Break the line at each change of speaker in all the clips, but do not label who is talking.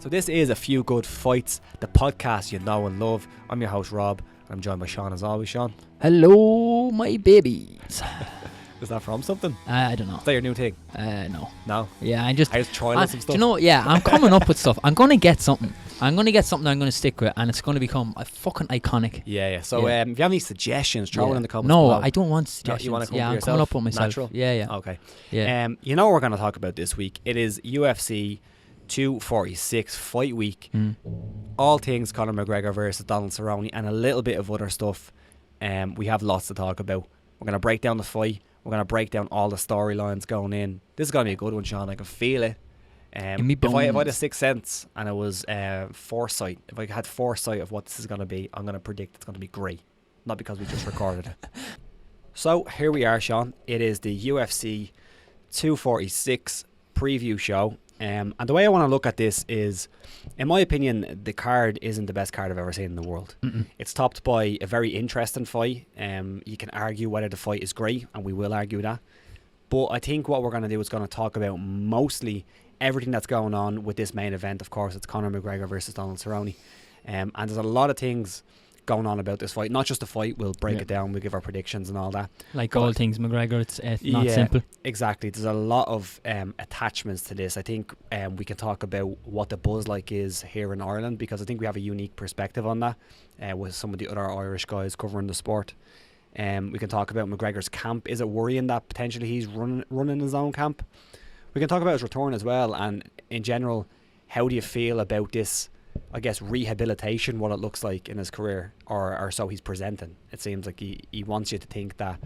So this is A Few Good Fights, the podcast you know and love. I'm your host Rob, and I'm joined by Sean as always. Sean.
Hello, my babies.
Is that from something?
I don't know.
Is that your new thing?
No.
No?
Yeah, I
was trying some stuff.
Do you know, yeah, I'm coming up with stuff. I'm going to get something. I'm going to stick with, and it's going to become a fucking iconic.
Yeah. So if you have any suggestions, throw it in the comments
No,
below.
I don't want suggestions.
You want to come
I'm
yourself?
coming up with myself.
Natural?
Yeah.
Okay.
Yeah.
You know what we're going to talk about this week? It is UFC 246 fight week. All things Conor McGregor versus Donald Cerrone, and a little bit of other stuff. We have lots to talk about. We're going to break down the fight. We're going to break down all the storylines going in. This is going to be a good one, Sean. I can feel it. If I had a sixth sense and it was foresight, if I had foresight of what this is going to be, I'm going to predict it's going to be great. Not because we just recorded it. So here we are, Sean. It is the UFC 246 preview show. And the way I want to look at this is, in my opinion, the card isn't the best card I've ever seen in the world. It's topped by a very interesting fight. You can argue whether the fight is great, and we will argue that. But I think what we're going to do is going to talk about mostly everything that's going on with this main event. Of course, it's Conor McGregor versus Donald Cerrone. And there's a lot of things going on about this fight. Not just the fight, we'll break it down, we'll give our predictions and all that.
Like all things McGregor, it's not simple.
Exactly. There's a lot of attachments to this. I think we can talk about what the buzz like is here in Ireland, because I think we have a unique perspective on that with some of the other Irish guys covering the sport. We can talk about McGregor's camp. Is it worrying that potentially he's running his own camp? We can talk about his return as well, and in general, how do you feel about this, I guess, rehabilitation, what it looks like in his career, or so he's presenting. It seems like he wants you to think that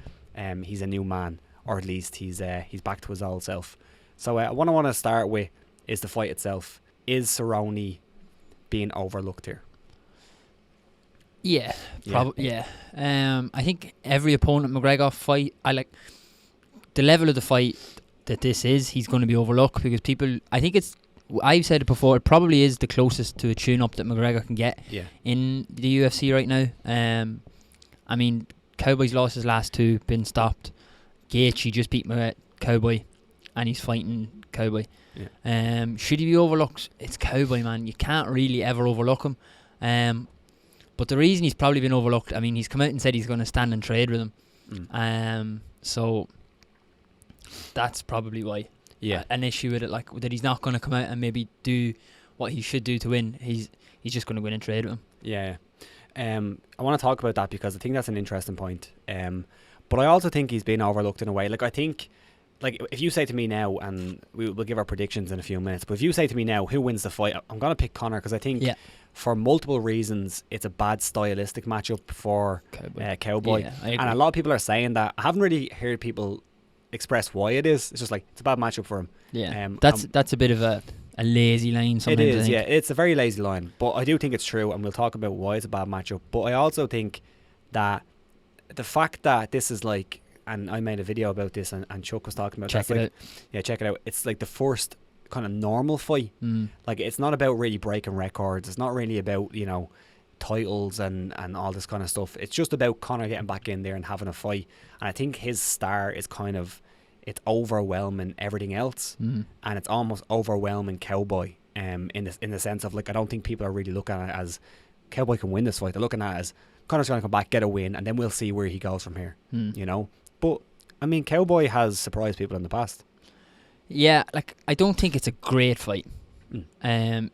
he's a new man, or at least he's back to his old self. So what I want to start with is the fight itself. Is Cerrone being overlooked here?
Yeah, probably. Yeah. I think every opponent McGregor fight, I like the level of the fight that this is. He's going to be overlooked because people. I think it's. I've said it before. It probably is the closest to a tune-up that McGregor can get in the UFC right now. I mean, Cowboy's lost his last two, been stopped. Gaethje just beat Cowboy, and he's fighting Cowboy. Yeah. Should he be overlooked? It's Cowboy, man. You can't really ever overlook him. But the reason he's probably been overlooked, I mean, he's come out and said he's going to stand and trade with him. So that's probably why. Yeah, an issue with it, like that he's not going to come out and maybe do what he should do to win. He's just going to go in and trade with him. Yeah.
I want to talk about that because I think that's an interesting point. But I also think he's been overlooked in a way. Like, I think, like, if you say to me now, and we'll give our predictions in a few minutes, but if you say to me now, who wins the fight, I'm going to pick Conor, because I think for multiple reasons it's a bad stylistic matchup for Cowboy. Yeah, and a lot of people are saying that. I haven't really heard people express why it is. It's just like, it's a bad matchup for him.
Yeah, that's a bit of a lazy line sometimes.
It is, yeah. It's a very lazy line, but I do think it's true, and we'll talk about why it's a bad matchup. But I also think that the fact that this is like, and I made a video about this, and Chuck was talking about
check it out.
Yeah, check it out. It's like the first kind of normal fight. Like, it's not about really breaking records. It's not really about, you know, titles and all this kind of stuff. It's just about Conor getting back in there and having a fight. And I think his star is kind of, it's overwhelming everything else, and it's almost overwhelming Cowboy. In the sense of, like, I don't think people are really looking at it as Cowboy can win this fight. They're looking at it as Conor's going to come back, get a win, and then we'll see where he goes from here. You know, but I mean, Cowboy has surprised people in the past.
Yeah, like, I don't think it's a great fight. Like,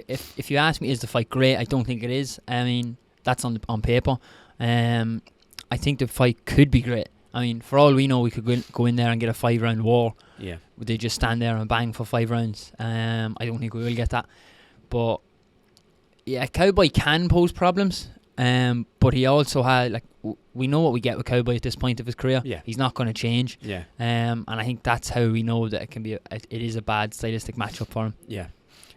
if you ask me, is the fight great? I don't think it is. I mean, that's on paper. I think the fight could be great. I mean, for all we know, we could go in there and get a 5-round war. Yeah. Would they just stand there and bang for 5 rounds? I don't think we will get that. But yeah, Cowboy can pose problems. But he also had, like, we know what we get with Cowboy at this point of his career. Yeah. He's not going to change. Yeah. And I think that's how we know that it is a bad stylistic matchup for him. Yeah.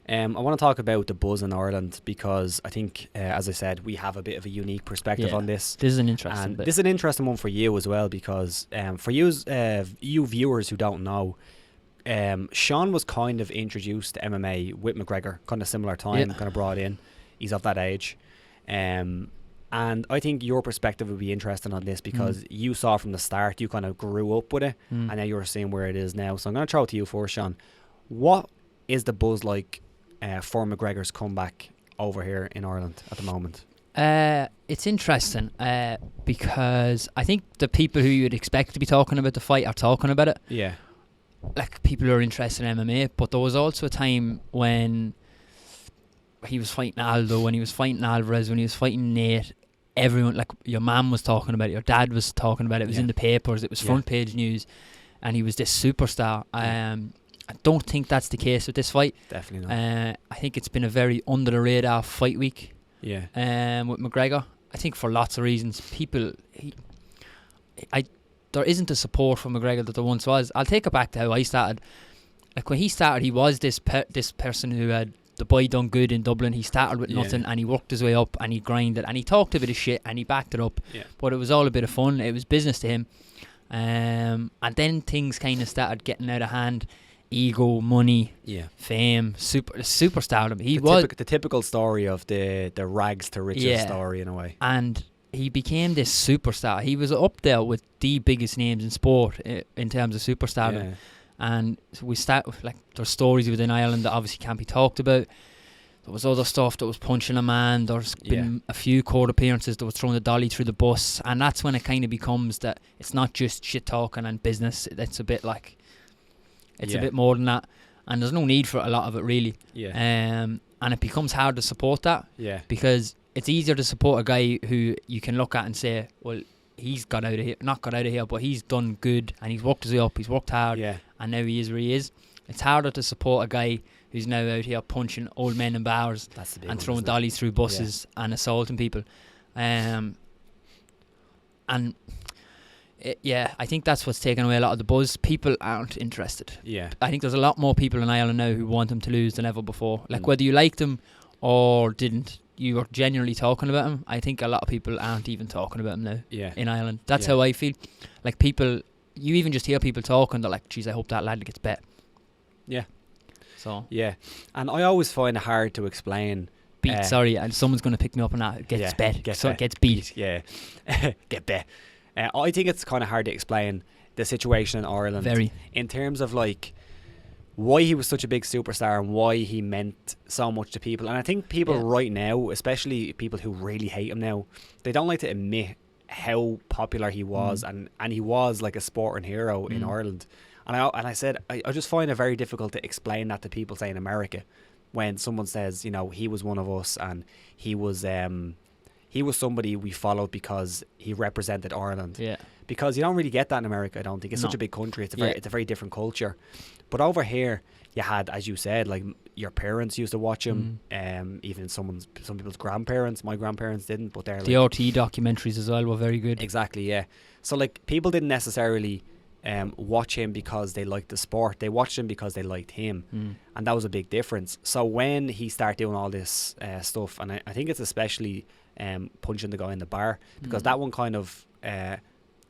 I want to talk about the buzz in Ireland, because I think, as I said, we have a bit of a unique perspective on this. This is an interesting bit.
This is an interesting one for you as well, because for you viewers who don't know, Sean was kind of introduced to MMA with McGregor, kind of similar time, kind of brought in. He's of that age. And I think your perspective would be interesting on this, because you saw from the start, you kind of grew up with it, and now you're seeing where it is now. So I'm going to throw it to you first, Sean. What is the buzz like for McGregor's comeback over here in Ireland at the moment?
It's interesting because I think the people who you'd expect to be talking about the fight are talking about it.
Yeah.
Like people who are interested in MMA, but there was also a time when he was fighting Aldo, when he was fighting Alvarez, when he was fighting Nate. Everyone, like your mum was talking about it, your dad was talking about it. It was in the papers. It was front page news, and he was this superstar. I don't think that's the case with this fight.
Definitely not.
I think it's been a very under the radar fight week.
Yeah.
With McGregor, I think for lots of reasons, there isn't the support for McGregor that there once was. I'll take it back to how I started. Like when he started, he was this person who had the boy done good in Dublin. He started with nothing and he worked his way up and he grinded and he talked a bit of shit and he backed it up. Yeah. But it was all a bit of fun. It was business to him. And then things kind of started getting out of hand. Ego, money, fame, superstardom. He was
the typical story of the rags to riches story in a way.
And he became this superstar. He was up there with the biggest names in sport in terms of superstardom. Yeah. And we start with, like, there's stories within Ireland that obviously can't be talked about. There was other stuff that was punching a man. There's been a few court appearances that was throwing the dolly through the bus, and that's when it kind of becomes that it's not just shit talking and business. It's a bit like a bit more than that, and there's no need for a lot of it really. And it becomes hard to support that. Because it's easier to support a guy who you can look at and say, well, he's not got out of here, but he's done good and he's worked his way up, he's worked hard, and now he is where he is. It's harder to support a guy who's now out here punching old men in bars and throwing dollies through buses and assaulting people. I think that's what's taken away a lot of the buzz. People aren't interested. I think there's a lot more people in Ireland now who want him to lose than ever before. Like whether you liked him or didn't, you were genuinely talking about him. I think a lot of people aren't even talking about him now in Ireland. That's how I feel. Like people, you even just hear people talking, they're like, geez, I hope that lad gets bet.
And I always find it hard to explain.
And someone's going to pick me up on that. Gets bet. Gets beat.
Get bet. I think it's kind of hard to explain the situation in Ireland.
Very.
In terms of like why he was such a big superstar and why he meant so much to people. And I think people right now, especially people who really hate him now, they don't like to admit how popular he was, and he was like a sporting hero in Ireland. And I said I just find it very difficult to explain that to people, say in America, when someone says, you know, he was one of us and he was somebody we followed because he represented Ireland. Because you don't really get that in America, I don't think. It's such a big country. It's a very different culture. But over here, you had, as you said, like your parents used to watch him. Even some people's grandparents. My grandparents didn't, but they're
the RT documentaries as well were very good.
Exactly, yeah. So like people didn't necessarily watch him because they liked the sport. They watched him because they liked him, and that was a big difference. So when he started doing all this stuff, and I think it's especially punching the guy in the bar, because that one kind of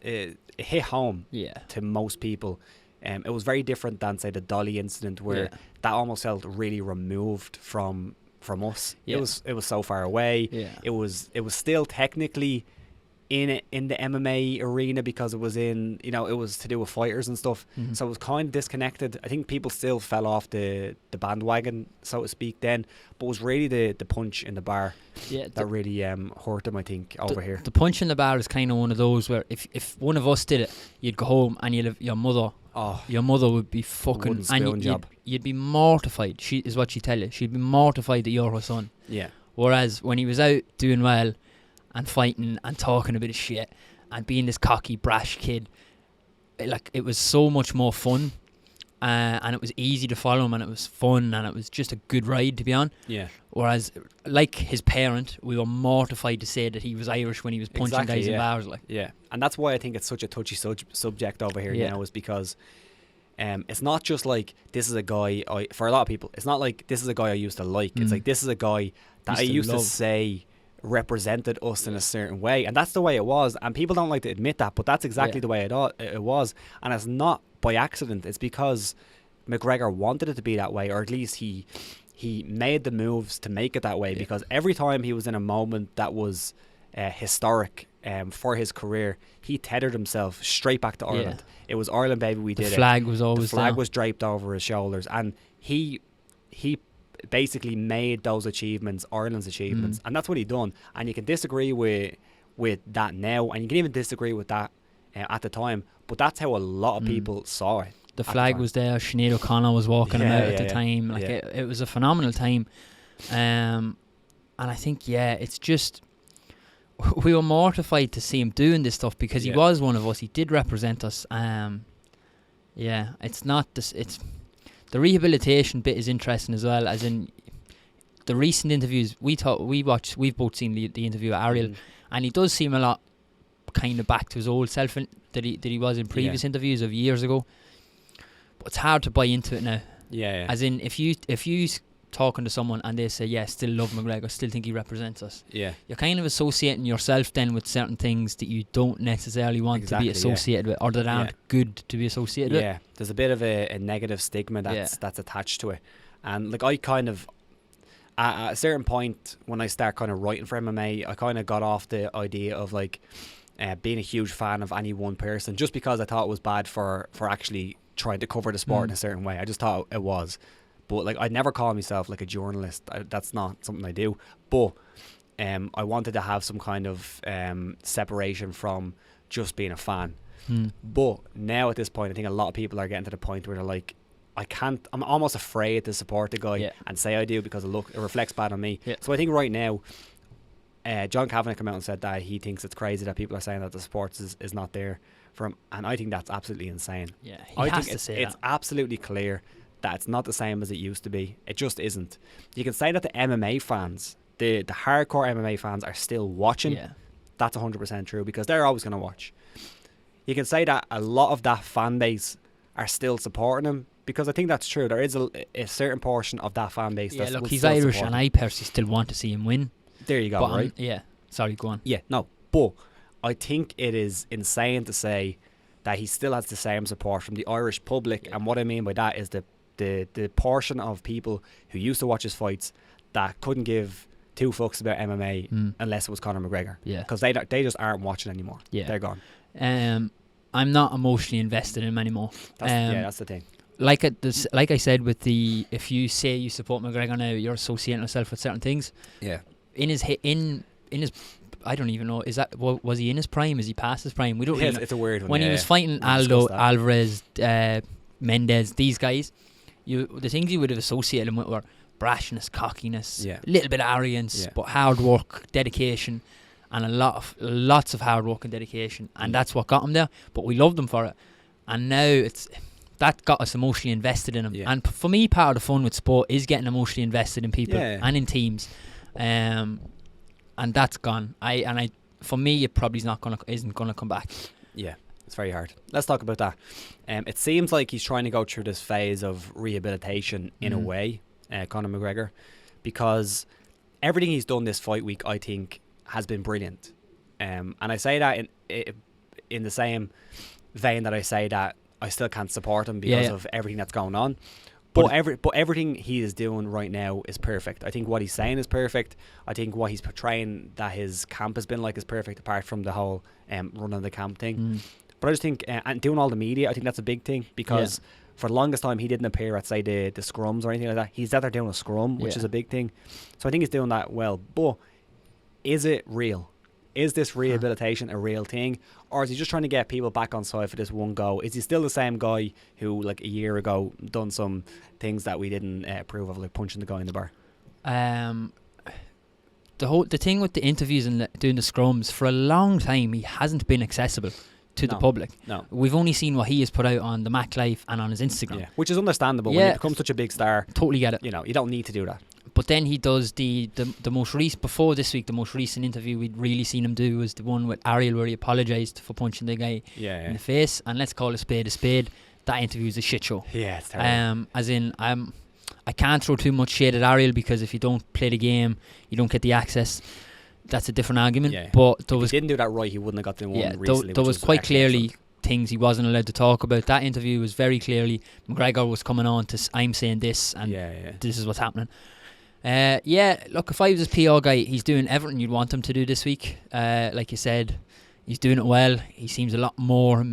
it hit home to most people. It was very different than, say, the dolly incident, where that almost felt really removed from us. It was so far away. It was still technically in the MMA arena because it was in, you know, it was to do with fighters and stuff. So it was kind of disconnected. I think people still fell off the bandwagon, so to speak, then. But it was really the punch in the bar that really hurt them, I think, over here. The
punch in the bar is kind of one of those where if one of us did it, you'd go home and your mother would be fucking, and you'd be mortified. She is what she'd tell you. She'd be mortified that you're her son. Whereas when he was out doing well and fighting and talking a bit of shit and being this cocky, brash kid, it was so much more fun, and it was easy to follow him, and it was fun, and it was just a good ride to be on. Whereas, like his parent, we were mortified to say that he was Irish when he was punching guys in bars.
And that's why I think it's such a touchy subject over here now, is because it's not just like, this is a guy, for a lot of people, it's not like this is a guy I used to like. It's like, this is a guy that I used to say represented us in a certain way, and that's the way it was, and people don't like to admit that, but that's exactly the way it was. And it's not by accident. It's because McGregor wanted it to be that way, or at least he made the moves to make it that way, because every time he was in a moment that was historic for his career, he tethered himself straight back to Ireland. It was Ireland, baby, we did it.
The flag was always
the flag was draped over his shoulders, and he basically made those achievements Ireland's achievements, and that's what he done. And you can disagree with that now, and you can even disagree with that at the time, but that's how a lot of people saw it.
The flag was there. Sinead O'Connor was walking him out at the time. Like it was a phenomenal time, and I think it's just we were mortified to see him doing this stuff because he was one of us. He did represent us. It's not this. It's the rehabilitation bit is interesting as well. As in the recent interviews we've both seen the interview with Ariel, and he does seem a lot kind of back to his old self that he was in previous interviews of years ago. But it's hard to buy into it now. As in, if you talking to someone and they say, still love McGregor, still think he represents us. You're kind of associating yourself then with certain things that you don't necessarily want to be associated with, or that aren't good to be associated with.
There's a bit of a negative stigma that's attached to it. And like I kind of, at a certain point when I start kind of writing for MMA, I kind of got off the idea of like being a huge fan of any one person, just because I thought it was bad for actually trying to cover the sport in a certain way. I just thought it was. But like, I'd never call myself like a journalist. That's not something I do. But I wanted to have some kind of separation from just being a fan. But now at this point, I think a lot of people are getting to the point where they're like, I'm almost afraid to support the guy and say I do because it reflects bad on me. So I think right now, John Kavanagh came out and said that he thinks it's crazy that people are saying that the support is not there for him. And I think that's absolutely insane.
I think it's
absolutely clear that it's not the same as it used to be. It just isn't. You can say that the MMA fans, the hardcore MMA fans, are still watching. That's 100% true, because they're always going to watch. You can say that a lot of that fan base are still supporting him, because I think that's true. There is a certain portion of that fan base that's
look, he's Irish, and I personally still want to see him win.
There you go,
but
right?
Sorry, go on.
But I think it is insane to say that he still has the same support from the Irish public, and what I mean by that is the portion of people who used to watch his fights that couldn't give two fucks about MMA unless it was Conor McGregor. Because they just aren't watching anymore. They're gone.
I'm not emotionally invested in him anymore.
That's the thing.
Like I said, with the, if you say you support McGregor now, you're associating yourself with certain things. In his I don't even know, was he in his prime? Is he past his prime? We don't really know.
It's a weird one.
When he was fighting Aldo, Alvarez, Mendez, these guys, the things you would have associated him with were brashness, cockiness, a little bit of arrogance, but hard work, dedication, and lots of hard work and dedication, and that's what got him there. But we loved him for it, and now that got us emotionally invested in him. And for me, part of the fun with sport is getting emotionally invested in people and in teams, and that's gone. For me, it probably isn't gonna come back.
It's very hard. Let's talk about that. It seems like he's trying to go through this phase of rehabilitation in a way, Conor McGregor, because everything he's done this fight week, I think, has been brilliant. And I say that in the same vein that I say that I still can't support him because of everything that's going on. But everything he is doing right now is perfect. I think what he's saying is perfect. I think what he's portraying that his camp has been like is perfect, apart from the whole running the camp thing. But I just think, and doing all the media, I think that's a big thing, because for the longest time he didn't appear at, say, the scrums or anything like that. He's out there doing a scrum, which is a big thing. So I think he's doing that well. But is it real? Is this rehabilitation a real thing? Or is he just trying to get people back on side for this one go? Is he still the same guy who, like, a year ago done some things that we didn't approve of, like punching the guy in the bar?
The thing with the interviews and doing the scrums, for a long time he hasn't been accessible to the public. We've only seen what he has put out on the Mac Life and on his Instagram,
which is understandable. When you become such a big star,
totally get it.
You don't need to do that.
But then he does the most recent, before this week, the most recent interview we'd really seen him do was the one with Ariel, where he apologised for punching the guy in the face. And let's call a spade a spade. That interview is a shit show.
It's terrible.
I can't throw too much shade at Ariel, because if you don't play the game, you don't get the access. That's a different argument. But
if he didn't do that right, he wouldn't have got the one recently.
There was quite clearly things he wasn't allowed to talk about. That interview was very clearly McGregor was coming on to, I'm saying this, and this is what's happening. Look, if I was his PR guy, he's doing everything you'd want him to do this week. Like you said, he's doing it well. He seems a lot more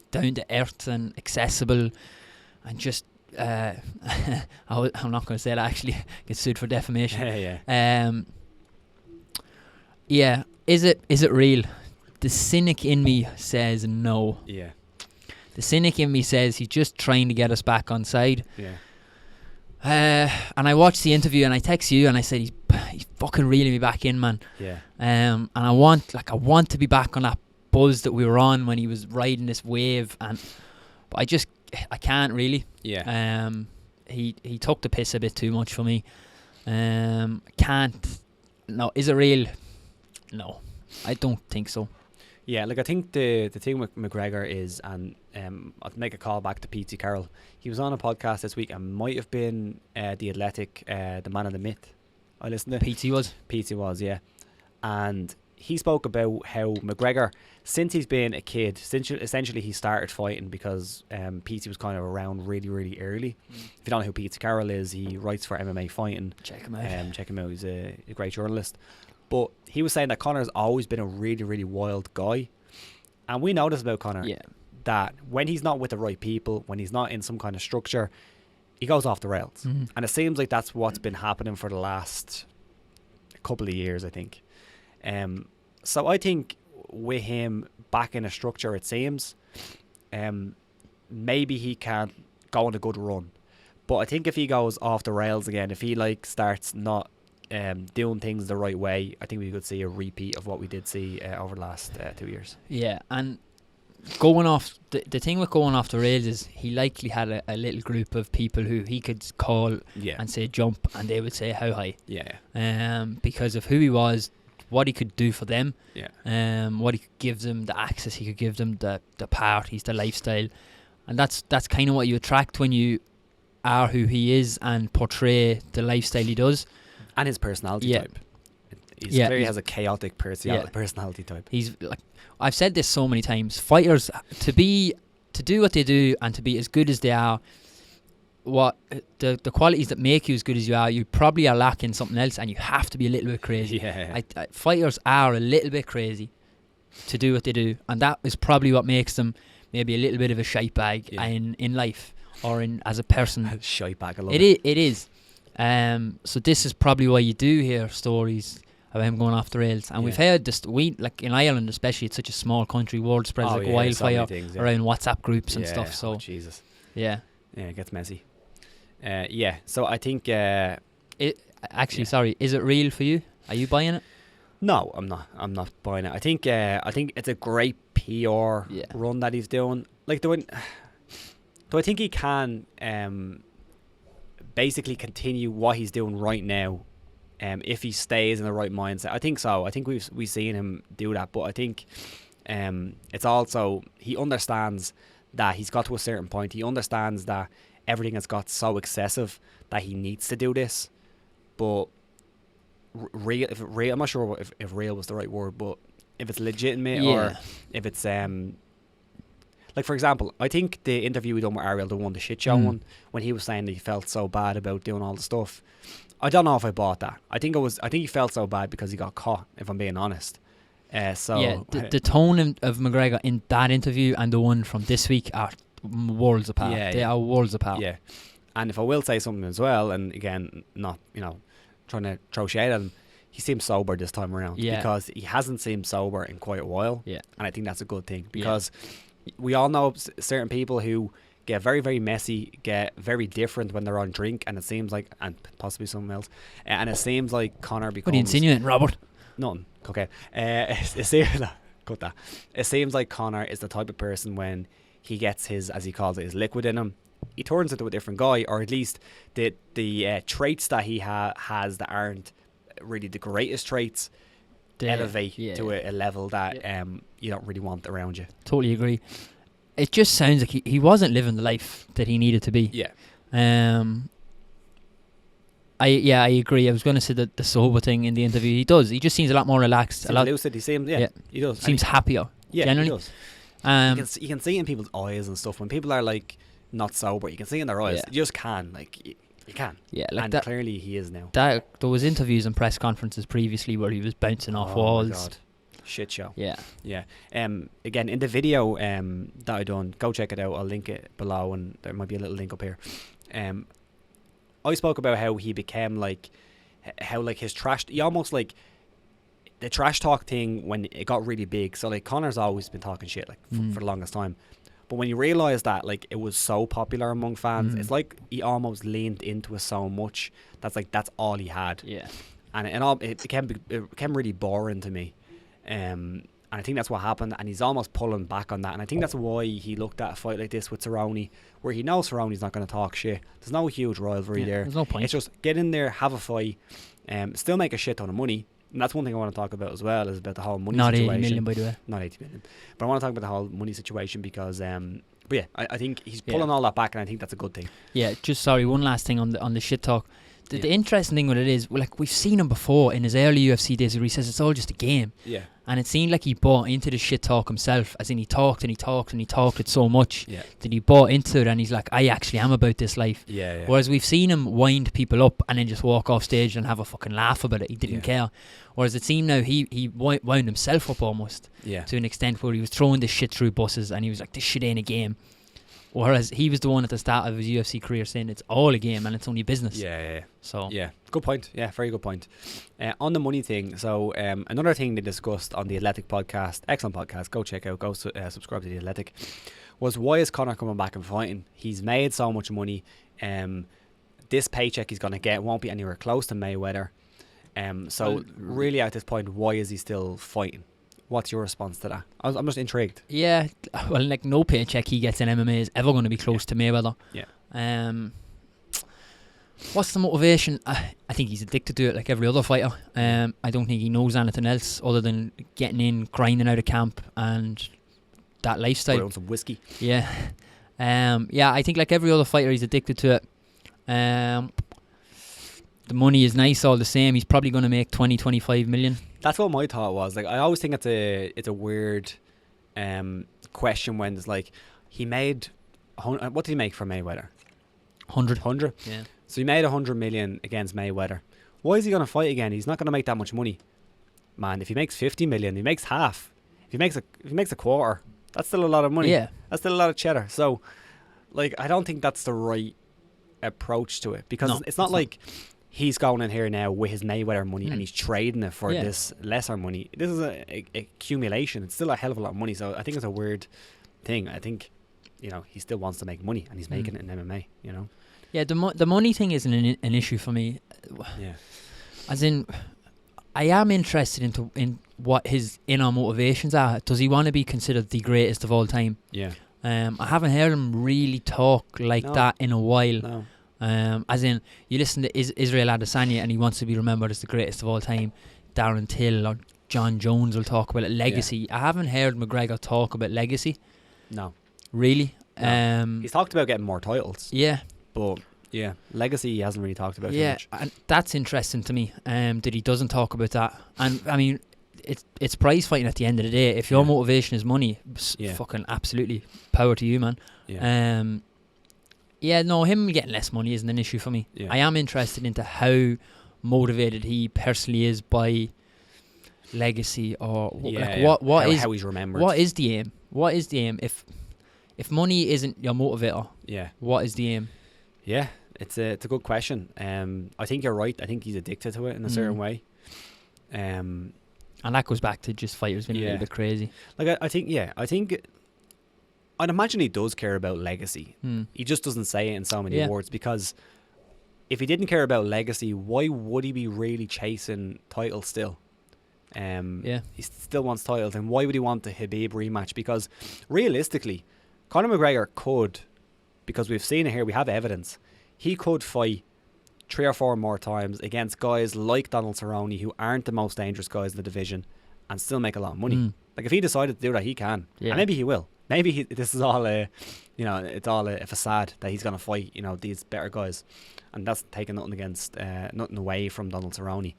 down to earth and accessible, and just I'm not going to say that, actually. Get sued for defamation.
Yeah.
Yeah. Is it real? The cynic in me says no.
Yeah.
The cynic in me says he's just trying to get us back on side.
Yeah.
And I watched the interview and I text you and I said he's fucking reeling me back in, man.
Yeah.
And I want to be back on that buzz that we were on when he was riding this wave, but I can't really.
Yeah.
He took the piss a bit too much for me. Can't. No, is it real? No, I don't think so.
Yeah, like I think the thing with McGregor is, and I'll make a call back to Pete Carroll. He was on a podcast this week and might have been The Athletic, the Man of the Myth. I listened to. Pete was, yeah. And he spoke about how McGregor, since he's been a kid, essentially he started fighting because Pete was kind of around really, really early. If you don't know who Pete Carroll is, he writes for MMA Fighting.
Check him out.
Check him out. He's a great journalist. But he was saying that Conor's always been a really, really wild guy. And we know this about Conor.
Yeah.
That when he's not with the right people, when he's not in some kind of structure, he goes off the rails.
Mm-hmm.
And it seems like that's what's been happening for the last couple of years, I think. So I think with him back in a structure, it seems, maybe he can go on a good run. But I think if he goes off the rails again, if he starts not doing things the right way, I think we could see a repeat of what we did see over the last 2 years.
Yeah, and going off the thing with going off the rails is he likely had a little group of people who he could call and say jump, and they would say how high.
Yeah.
Because of who he was, what he could do for them.
Yeah.
What he could give them, the access he could give them, the parties, the lifestyle, and that's kind of what you attract when you are who he is and portray the lifestyle he does. And
his personality type. He clearly has a chaotic personality type.
He's like, I've said this so many times, fighters to do what they do and to be as good as they are, what the qualities that make you as good as you are, you probably are lacking something else, and you have to be a little bit crazy. Fighters are a little bit crazy to do what they do, and that is probably what makes them maybe a little bit of a shite bag in life or in as a person.
Shite bag, I love
it. It is. So this is probably why you do hear stories about him going off the rails, and we've heard this. Like in Ireland, especially, it's such a small country. Word spreads like wildfire around WhatsApp groups and stuff. So
Jesus,
yeah,
it gets messy. So I think
sorry, is it real for you? Are you buying it?
No, I'm not. I'm not buying it. I think it's a great PR run that he's doing. Like, do I think he can basically continue what he's doing right now, if he stays in the right mindset? I think so. I think we've seen him do that, but I think it's also he understands that he's got to a certain point. He understands that everything has got so excessive that he needs to do this. But real, I'm not sure if real was the right word, but if it's legitimate or if it's like, for example, I think the interview we done with Ariel, the shit show one, when he was saying that he felt so bad about doing all the stuff, I don't know if I bought that. I think he felt so bad because he got caught, if I'm being honest.
The tone of McGregor in that interview and the one from this week are worlds apart. They are worlds apart.
Yeah. And if I will say something as well, and again, not trying to throw shade at him, he seems sober this time around, because he hasn't seemed sober in quite a while. And I think that's a good thing, because we all know certain people who get very, very messy, get very different when they're on drink, and it seems like, and possibly something else, and it seems like Conor becomes...
What are you insinuating, Robert?
Nothing. Okay. Cut that. It seems like Conor is the type of person, when he gets his, as he calls it, his liquid in him, he turns into a different guy, or at least the traits that he has that aren't really the greatest traits elevate to a level that you don't really want around you.
Totally agree. It just sounds like he wasn't living the life that he needed to be. I agree. I was going to say that the sober thing in the interview, he does. He just seems a lot more relaxed.
Seems lucid. He seems, he does.
Seems happier. Generally.
He does. You can see in people's eyes and stuff when people are like not sober. You can see in their eyes. You just can, like, you can. Yeah, like, and that, clearly he is now.
There was interviews and press conferences previously where he was bouncing off walls.
Shit show.
Yeah.
Again, in the video that I done, go check it out. I'll link it below, and there might be a little link up here. I spoke about how he became like, how like his trash. He almost like the trash talk thing when it got really big. So like Conor's always been talking shit like for the longest time. But when you realise that like it was so popular among fans, it's like he almost leaned into it so much that's all he had.
Yeah.
And it became really boring to me. And I think that's what happened, and he's almost pulling back on that. And I think that's why he looked at a fight like this with Cerrone, where he knows Cerrone's not going to talk shit. There's no huge rivalry there.
There's no point.
It's just get in there, have a fight, still make a shit ton of money. And that's one thing I want to talk about as well, is about the whole money situation.
Not 80 million, by the way.
Not 80 million. But I want to talk about the whole money situation because, but yeah, I think he's pulling all that back, and I think that's a good thing.
Yeah, just sorry, one last thing on the shit talk. The interesting thing with it is, like, we've seen him before in his early UFC days where he says it's all just a game.
Yeah.
And it seemed like he bought into the shit talk himself, as in he talked and he talked and he talked it so much that he bought into it, and he's like, I actually am about this life.
Yeah.
Whereas we've seen him wind people up and then just walk off stage and have a fucking laugh about it. He didn't care. Whereas it seemed now he wound himself up almost to an extent where he was throwing this shit through buses and he was like, this shit ain't a game. Whereas he was the one at the start of his UFC career saying it's all a game and it's only business. So
good point. Yeah, very good point. On the money thing, so another thing they discussed on the Athletic podcast, excellent podcast, go check out, go subscribe to the Athletic, was why is Conor coming back and fighting? He's made so much money. This paycheck he's going to get won't be anywhere close to Mayweather. So really at this point, why is he still fighting? What's your response to that? I'm just intrigued.
Yeah, well, like, no paycheck he gets in MMA is ever going to be close to Mayweather.
Yeah.
What's the motivation? I think he's addicted to it like every other fighter. I don't think he knows anything else other than getting in, grinding out of camp, and that lifestyle.
Put on some whiskey.
Yeah. I think like every other fighter, he's addicted to it. The money is nice all the same. He's probably going to make 20-25 million. That's
what my thought was. Like, I always think it's a weird question when it's like, he made what did he make for Mayweather?
100.
Yeah. So he made 100 million against Mayweather. Why is he going to fight again? He's not going to make that much money, man. If he makes 50 million, he makes half. If he makes a quarter, that's still a lot of money.
Yeah,
that's still a lot of cheddar. So, like, I don't think that's the right approach to it, because it's not like he's going in here now with his Mayweather money and he's trading it for this lesser money. This is a accumulation. It's still a hell of a lot of money. So I think it's a weird thing. I think, he still wants to make money, and he's making it in MMA,
Yeah, the money thing isn't an issue for me.
Yeah.
As in, I am interested in what his inner motivations are. Does he want to be considered the greatest of all time?
Yeah.
I haven't heard him really talk like that in a while.
No.
As in, you listen to Israel Adesanya and he wants to be remembered as the greatest of all time. Darren Till or John Jones will talk about it. Legacy. I haven't heard McGregor talk about legacy.
No.
Really?
No. He's talked about getting more titles.
Yeah.
But, yeah, legacy he hasn't really talked about too much.
And that's interesting to me, that he doesn't talk about that. And, I mean, it's prize fighting at the end of the day. If your motivation is money, fucking absolutely power to you, man.
Yeah.
Him getting less money isn't an issue for me.
Yeah.
I am interested into how motivated he personally is by legacy, or
how he's remembered.
What is the aim? What is the aim? If money isn't your motivator, what is the aim?
Yeah, it's a good question. I think you're right. I think he's addicted to it in a certain way.
And that goes back to just fighters being a little bit crazy.
Like I think I'd imagine he does care about legacy. He just doesn't say it in so many words, because if he didn't care about legacy, why would he be really chasing titles still? He still wants titles, and why would he want the Khabib rematch? Because realistically, Conor McGregor could, because we've seen it here, we have evidence, he could fight 3 or 4 more times against guys like Donald Cerrone, who aren't the most dangerous guys in the division, and still make a lot of money. Like, if he decided to do that, he can. And maybe he will. Maybe this is all it's all a facade that he's going to fight, these better guys. And that's taking nothing away from Donald Cerrone.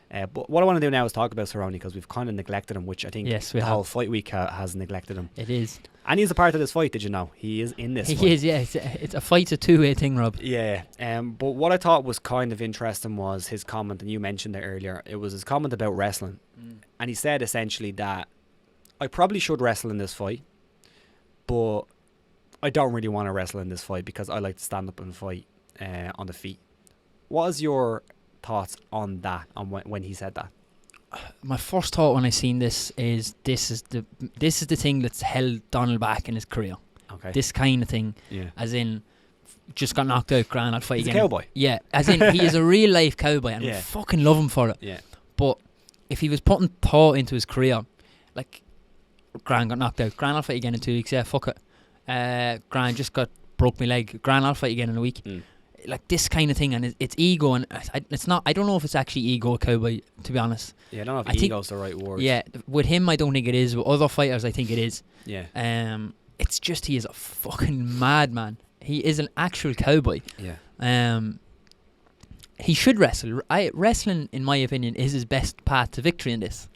But what I want to do now is talk about Cerrone, because we've kind of neglected him, which I think the whole fight week has neglected him.
It is.
And he's a part of this fight, did you know? He is in this fight.
He is, yeah. It's a fight's a two-way thing, Rob.
Yeah. But what I thought was kind of interesting was his comment, and you mentioned it earlier. It was his comment about wrestling. And he said essentially that I probably should wrestle in this fight, but I don't really want to wrestle in this fight because I like to stand up and fight on the feet. What is your thoughts on that, on when he said that?
My first thought when I seen this is the thing that's held Donald back in his career.
Okay.
This kind of thing, as in just got knocked out, grand, I'll fight
He's
again.
a cowboy.
Yeah, as in he is a real life cowboy, and I
Yeah.
fucking love him for it.
Yeah.
But if he was putting thought into his career, like, grand, got knocked out, grand, I'll fight again in 2 weeks. Yeah, fuck it. Grand, just broke my leg. Grand, I'll fight again in a week. Like this kind of thing, and it's ego, and it's not. I don't know if it's actually ego, cowboy. To be honest.
Yeah, I don't know if ego's the right word.
Yeah, with him, I don't think it is. With other fighters, I think it is.
Yeah.
It's just he is a fucking madman. He is an actual cowboy.
Yeah.
He should wrestle. Wrestling, in my opinion, is his best path to victory in this.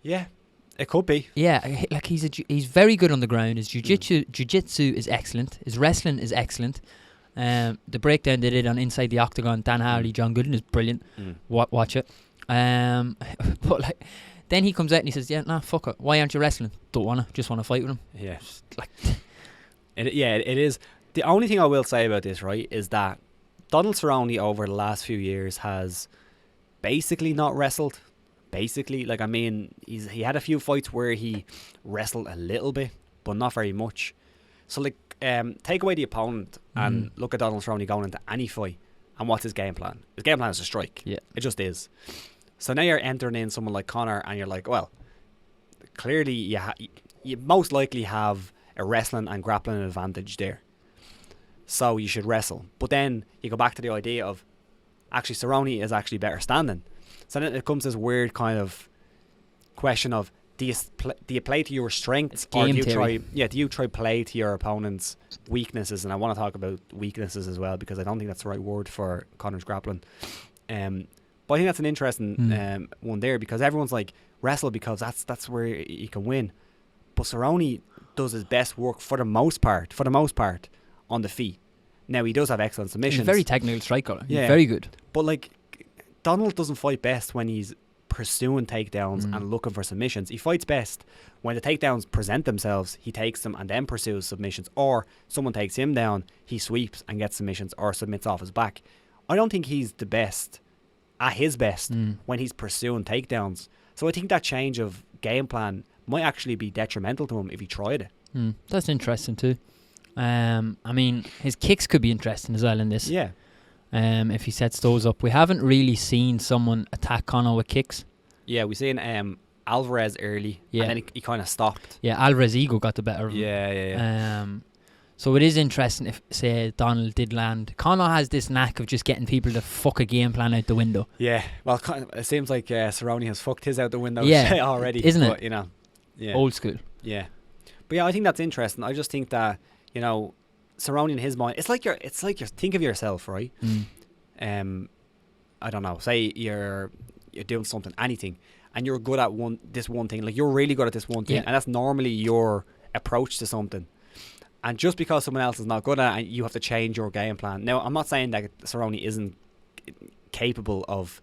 Yeah, it could be.
Yeah, like he's very good on the ground. His jiu-jitsu is excellent. His wrestling is excellent. The breakdown they did on Inside the Octagon, Dan Hardy, John Gooden, is brilliant. Watch it. But like, then he comes out and he says, "Yeah, nah, fuck it. Why aren't you wrestling? Don't wanna. Just wanna fight with him."
Yeah.
Like,
it is. The only thing I will say about this, right, is that Donald Cerrone over the last few years has basically not wrestled. Basically, like, I mean, he had a few fights where he wrestled a little bit, but not very much. So, like, take away the opponent and look at Donald Cerrone going into any fight, and what's his game plan? His game plan is to strike.
Yeah.
It just is. So now you're entering in someone like Conor, and you're like, well, clearly you most likely have a wrestling and grappling advantage there. So you should wrestle. But then you go back to the idea of, actually, Cerrone is actually better standing. So then it comes this weird kind of question of, do you play to your strengths, or do you try play to your opponent's weaknesses? And I want to talk about weaknesses as well, because I don't think that's the right word for Conor's grappling. But I think that's an interesting one there, because everyone's like, wrestle because that's where you can win. But Cerrone does his best work for the most part on the feet. Now, he does have excellent submissions.
He's a very technical striker. He's
Yeah.
very good.
But like, Donald doesn't fight best when he's pursuing takedowns and looking for submissions. He fights best when the takedowns present themselves, he takes them and then pursues submissions, or someone takes him down, he sweeps and gets submissions or submits off his back. I don't think he's the best at his best when he's pursuing takedowns. So I think that change of game plan might actually be detrimental to him if he tried it.
That's interesting too. I mean, his kicks could be interesting as well in this.
Yeah.
If he sets those up. We haven't really seen someone attack Conor with kicks.
Yeah, we seen Alvarez early, and then he kind of stopped.
Yeah, Alvarez' ego got the better of him.
Yeah.
So it is interesting if, say, Donald did land. Conor has this knack of just getting people to fuck a game plan out the window.
Yeah, well, it seems like Cerrone has fucked his out the window already.
Isn't
but,
it?
You know, yeah.
Old school.
Yeah. But yeah, I think that's interesting. I just think that, you know, Cerrone in his mind, it's like you're think of yourself, right? I don't know, say you're doing something, anything, and you're good at this one thing, like you're really good at this one thing, and that's normally your approach to something. And just because someone else is not good at it, you have to change your game plan. Now, I'm not saying that Cerrone isn't capable of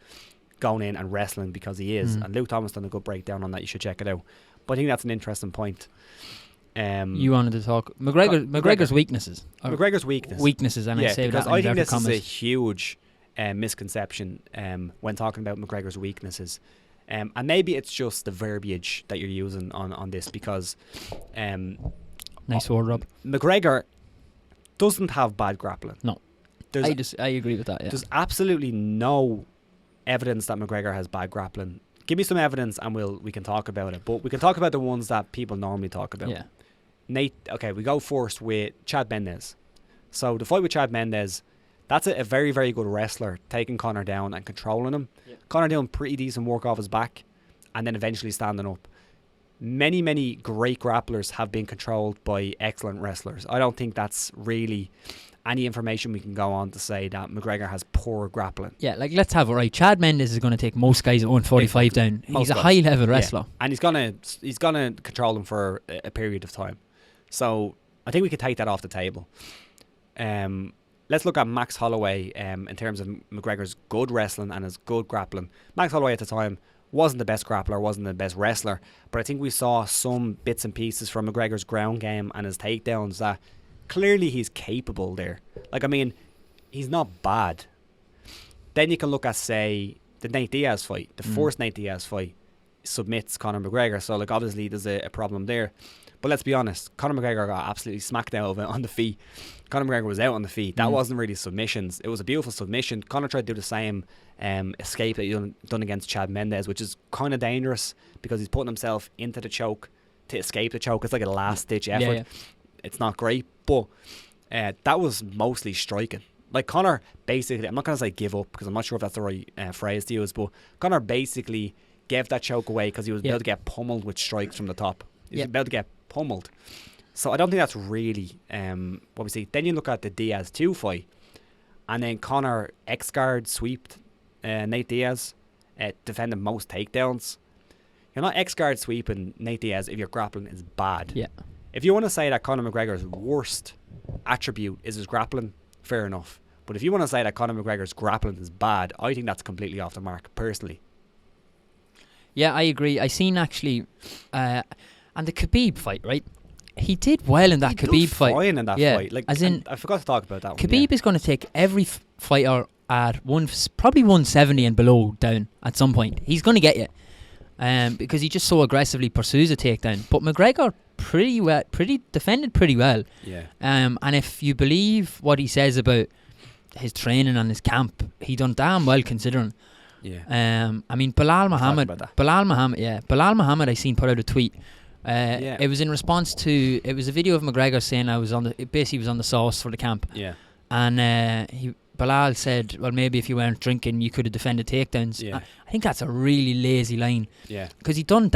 going in and wrestling, because he is. And Luke Thomas done a good breakdown on that. You should check it out. But I think that's an interesting point.
You wanted to talk McGregor's weaknesses.
McGregor's weaknesses,
and I say
because
that
I think this
is
a huge misconception when talking about McGregor's weaknesses. And maybe it's just the verbiage that you're using on this, because
nice word, Rob.
McGregor doesn't have bad grappling.
No. I agree with that, yeah.
There's absolutely no evidence that McGregor has bad grappling. Give me some evidence and we can talk about it. But we can talk about the ones that people normally talk about.
Yeah.
We go first with Chad Mendes. So the fight with Chad Mendes, that's a very, very good wrestler, taking Conor down and controlling him. Yeah. Conor doing pretty decent work off his back and then eventually standing up. Many, many great grapplers have been controlled by excellent wrestlers. I don't think that's really any information we can go on to say that McGregor has poor grappling.
Yeah, like, let's have it right. Chad Mendes is going to take most guys at 145 down. He's a high-level wrestler.
And he's gonna control them for a period of time. So I think we could take that off the table. Let's look at Max Holloway in terms of McGregor's good wrestling and his good grappling. Max Holloway at the time Wasn't the best grappler, wasn't the best wrestler, but I think we saw some bits and pieces from McGregor's ground game and his takedowns that clearly he's capable there. Like, I mean, he's not bad. Then you can look at, say, the Nate Diaz fight. The first Nate Diaz fight submits Conor McGregor, so like obviously there's a problem there. But let's be honest, Conor McGregor got absolutely smacked out of it on the feet. Conor McGregor was out on the feet. That wasn't really submissions. It was a beautiful submission. Conor tried to do the same escape that he done against Chad Mendes, which is kind of dangerous because he's putting himself into the choke to escape the choke. It's like a last-ditch effort.
Yeah.
It's not great, but that was mostly striking. Like Conor basically, I'm not going to say give up because I'm not sure if that's the right phrase to use, but Conor basically gave that choke away because he was about to get pummeled with strikes from the top. He was about to get pummeled. So I don't think that's really what we see. Then you look at the Diaz 2 fight, and then Conor X-guard sweeped Nate Diaz, defended most takedowns. You're not X-guard sweeping Nate Diaz if your grappling is bad.
Yeah.
If you want to say that Conor McGregor's worst attribute is his grappling, fair enough. But if you want to say that Conor McGregor's grappling is bad, I think that's completely off the mark, personally.
Yeah, I agree. I seen actually, and the Khabib fight, right? He did well in that Khabib fight.
Fine in that fight. Like,
as in,
I forgot to talk about that one.
Khabib is going to take every fighter at probably 170 and below down at some point. He's going to get you, because he just so aggressively pursues a takedown. But McGregor defended pretty well.
Yeah.
And if you believe what he says about his training and his camp, he done damn well considering.
Yeah.
I mean, Bilal Muhammad, I seen put out a tweet. It was in response to, it was a video of McGregor saying he was on the sauce for the camp.
Yeah.
And Bilal said, well, maybe if you weren't drinking, you could have defended takedowns.
Yeah.
I think that's a really lazy line.
Yeah.
Because he done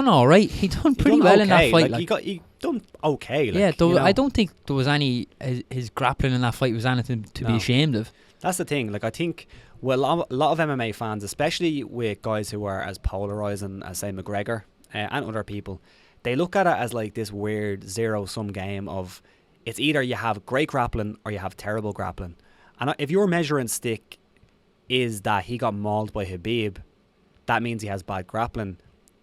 all right. He done pretty well in that fight.
He done okay.
I don't think there was any, his grappling in that fight was anything to be ashamed of.
That's the thing. Like, I think, well, a lot of MMA fans, especially with guys who are as polarizing as, say, McGregor and other people, they look at it as like this weird zero-sum game of it's either you have great grappling or you have terrible grappling. And if your measuring stick is that he got mauled by Khabib, that means he has bad grappling.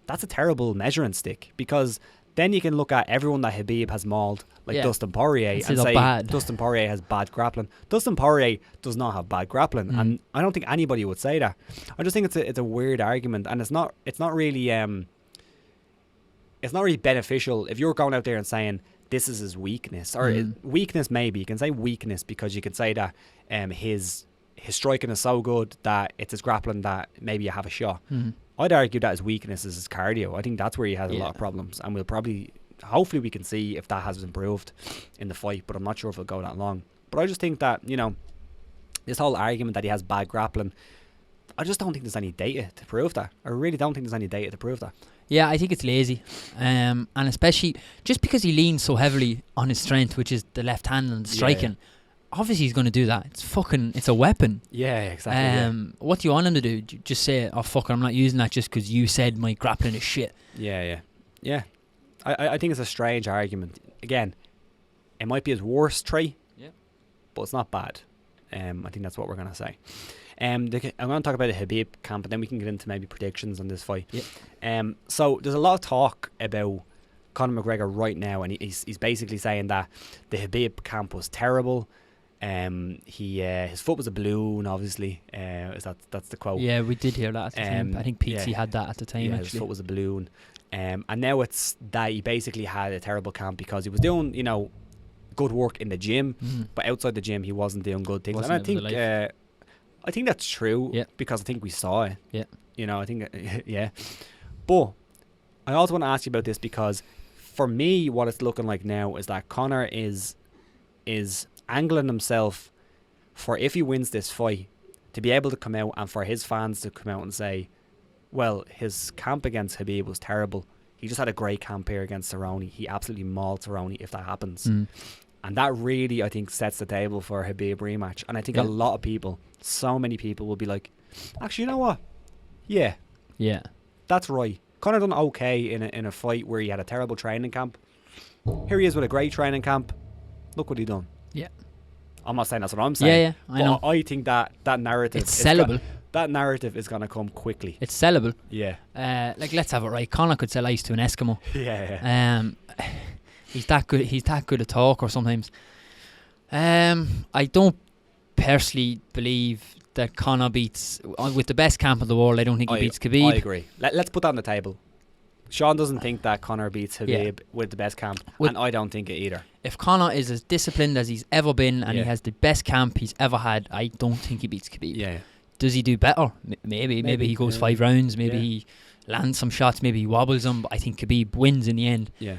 That's a terrible measuring stick, because then you can look at everyone that Khabib has mauled, like Dustin Poirier, and say Dustin Poirier has bad grappling. Dustin Poirier does not have bad grappling, and I don't think anybody would say that. I just think it's a weird argument, and it's not really beneficial if you're going out there and saying this is his weakness, or weakness. Maybe you can say weakness because you can say that his striking is so good that it's his grappling that maybe you have a shot. I'd argue that his weakness is his cardio. I think that's where he has a lot of problems, and hopefully we can see if that has improved in the fight, but I'm not sure if it'll go that long. But I just think that, this whole argument that he has bad grappling, I just don't think there's any data to prove that. I really don't think there's any data to prove that. Yeah,
I think it's lazy, and especially just because he leans so heavily on his strength, which is the left hand and the striking. Obviously he's going to do that. It's a weapon.
Yeah, exactly.
What do you want him to do? Just say, oh fuck it, I'm not using that just because you said my grappling is shit.
Yeah. I think it's a strange argument. Again, it might be his worst trait, but it's not bad. I think that's what we're going to say. I'm going to talk about the Khabib camp, and then we can get into maybe predictions on this fight. So there's a lot of talk about Conor McGregor right now, and he's basically saying that the Khabib camp was terrible. His foot was a balloon, obviously. That's the quote.
Yeah, we did hear that at the time. I think Pete had that at the time.
Yeah,
actually.
His foot was a balloon. And now it's that he basically had a terrible camp because he was doing, good work in the gym, but outside the gym he wasn't doing good things. And I think that's true because I think we saw it. I think But I also want to ask you about this because for me, what it's looking like now is that Conor is angling himself for, if he wins this fight, to be able to come out and for his fans to come out and say, well, his camp against Khabib was terrible. He just had a great camp here against Cerrone. He absolutely mauled Cerrone if that happens. And that really, I think, sets the table for a Khabib rematch. And I think a lot of people, so many people, will be like, actually, you know what? Yeah, that's right. Conor done okay in a fight where he had a terrible training camp. Here he is with a great training camp. Look what he done. I'm not saying that's what I'm saying.
I know.
I think that narrative,
it's sellable.
That narrative is gonna come quickly.
It's sellable.
Yeah.
Like, let's have it right. Conor could sell ice to an Eskimo.
Yeah.
He's that good. He's that good a talker sometimes. I don't personally believe that Conor beats with the best camp in the world. I don't think he beats Khabib.
I agree. Let's put that on the table. Sean doesn't think that Conor beats Khabib with the best camp, and I don't think it either.
If Conor is as disciplined as he's ever been and he has the best camp he's ever had, I don't think he beats Khabib.
Yeah.
Does he do better? Maybe he goes 5 rounds. Maybe he lands some shots. Maybe he wobbles them. But I think Khabib wins in the end.
Yeah.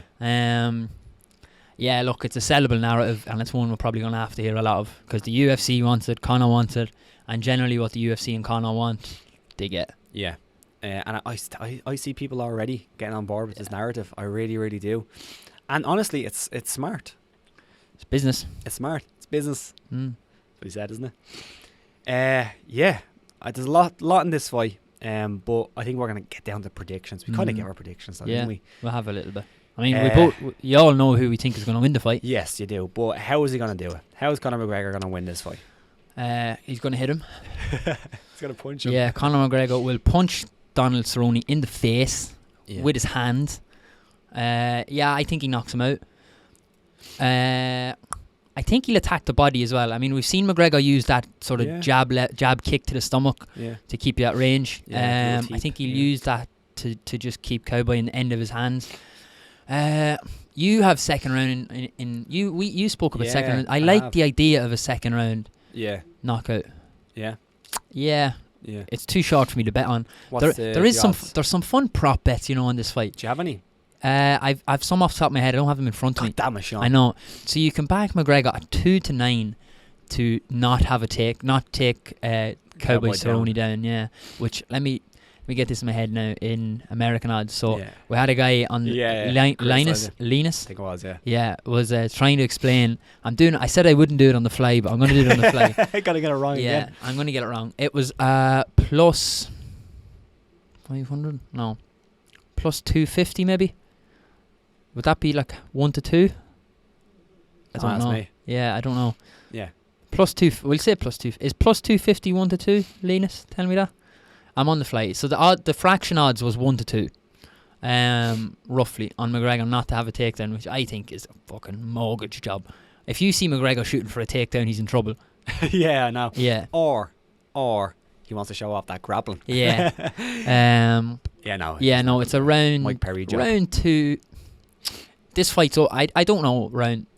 Yeah, look, it's a sellable narrative, and it's one we're probably going to have to hear a lot of, because the UFC wants it, Conor wants it, and generally what the UFC and Conor want, they get.
Yeah. And I see people already getting on board with this narrative. I really, really do. And honestly, it's smart.
It's business.
It's smart. It's business.
Mm.
That's what he said, isn't it? Yeah. There's a lot in this fight. But I think we're going to get down to predictions. We kind of give our predictions, though, didn't we?
We'll have a little bit. I mean, you all know who we think is going to win the fight.
Yes, you do. But how is he going to do it? How is Conor McGregor going to win this fight?
He's going to hit him.
He's going to punch him.
Yeah, Conor McGregor will punch Donald Cerrone in the face with his hand. I think he knocks him out. I think he'll attack the body as well. I mean, we've seen McGregor use that sort of jab kick to the stomach to keep you at range. I think he'll use that to just keep Cowboy in the end of his hands. You have second round you spoke about second round. I like the idea of a second round knockout. Yeah. It's too short for me to bet on. There's some fun prop bets, on this fight.
Do you have any?
I've some off the top of my head. I don't have them in front of me.
Damn it, Sean.
I know. So you can back McGregor at 2-9 to not take Cowboy Cerrone down. Yeah. Which let me get this in my head now in American odds. So we had a guy on Linus.
I think it was.
Was trying to explain. I said I wouldn't do it on the fly, but I'm going to do it on the fly.
I gotta get it wrong.
Yeah, I'm going to get it wrong. It was plus 500. No, plus 250 maybe. Would that be like 1-2? I don't know. Me. Yeah, I don't know.
Yeah.
Plus 2. We'll say plus 2. Is plus 250 1-2? Linus, tell me that. I'm on the fly. So the fraction odds was 1-2, roughly, on McGregor not to have a takedown, which I think is a fucking mortgage job. If you see McGregor shooting for a takedown, he's in trouble.
Yeah, I know.
Yeah.
Or he wants to show off that grappling.
Yeah.
No.
It's a round.
Mike Perry job.
Round 2. This fight's I don't know.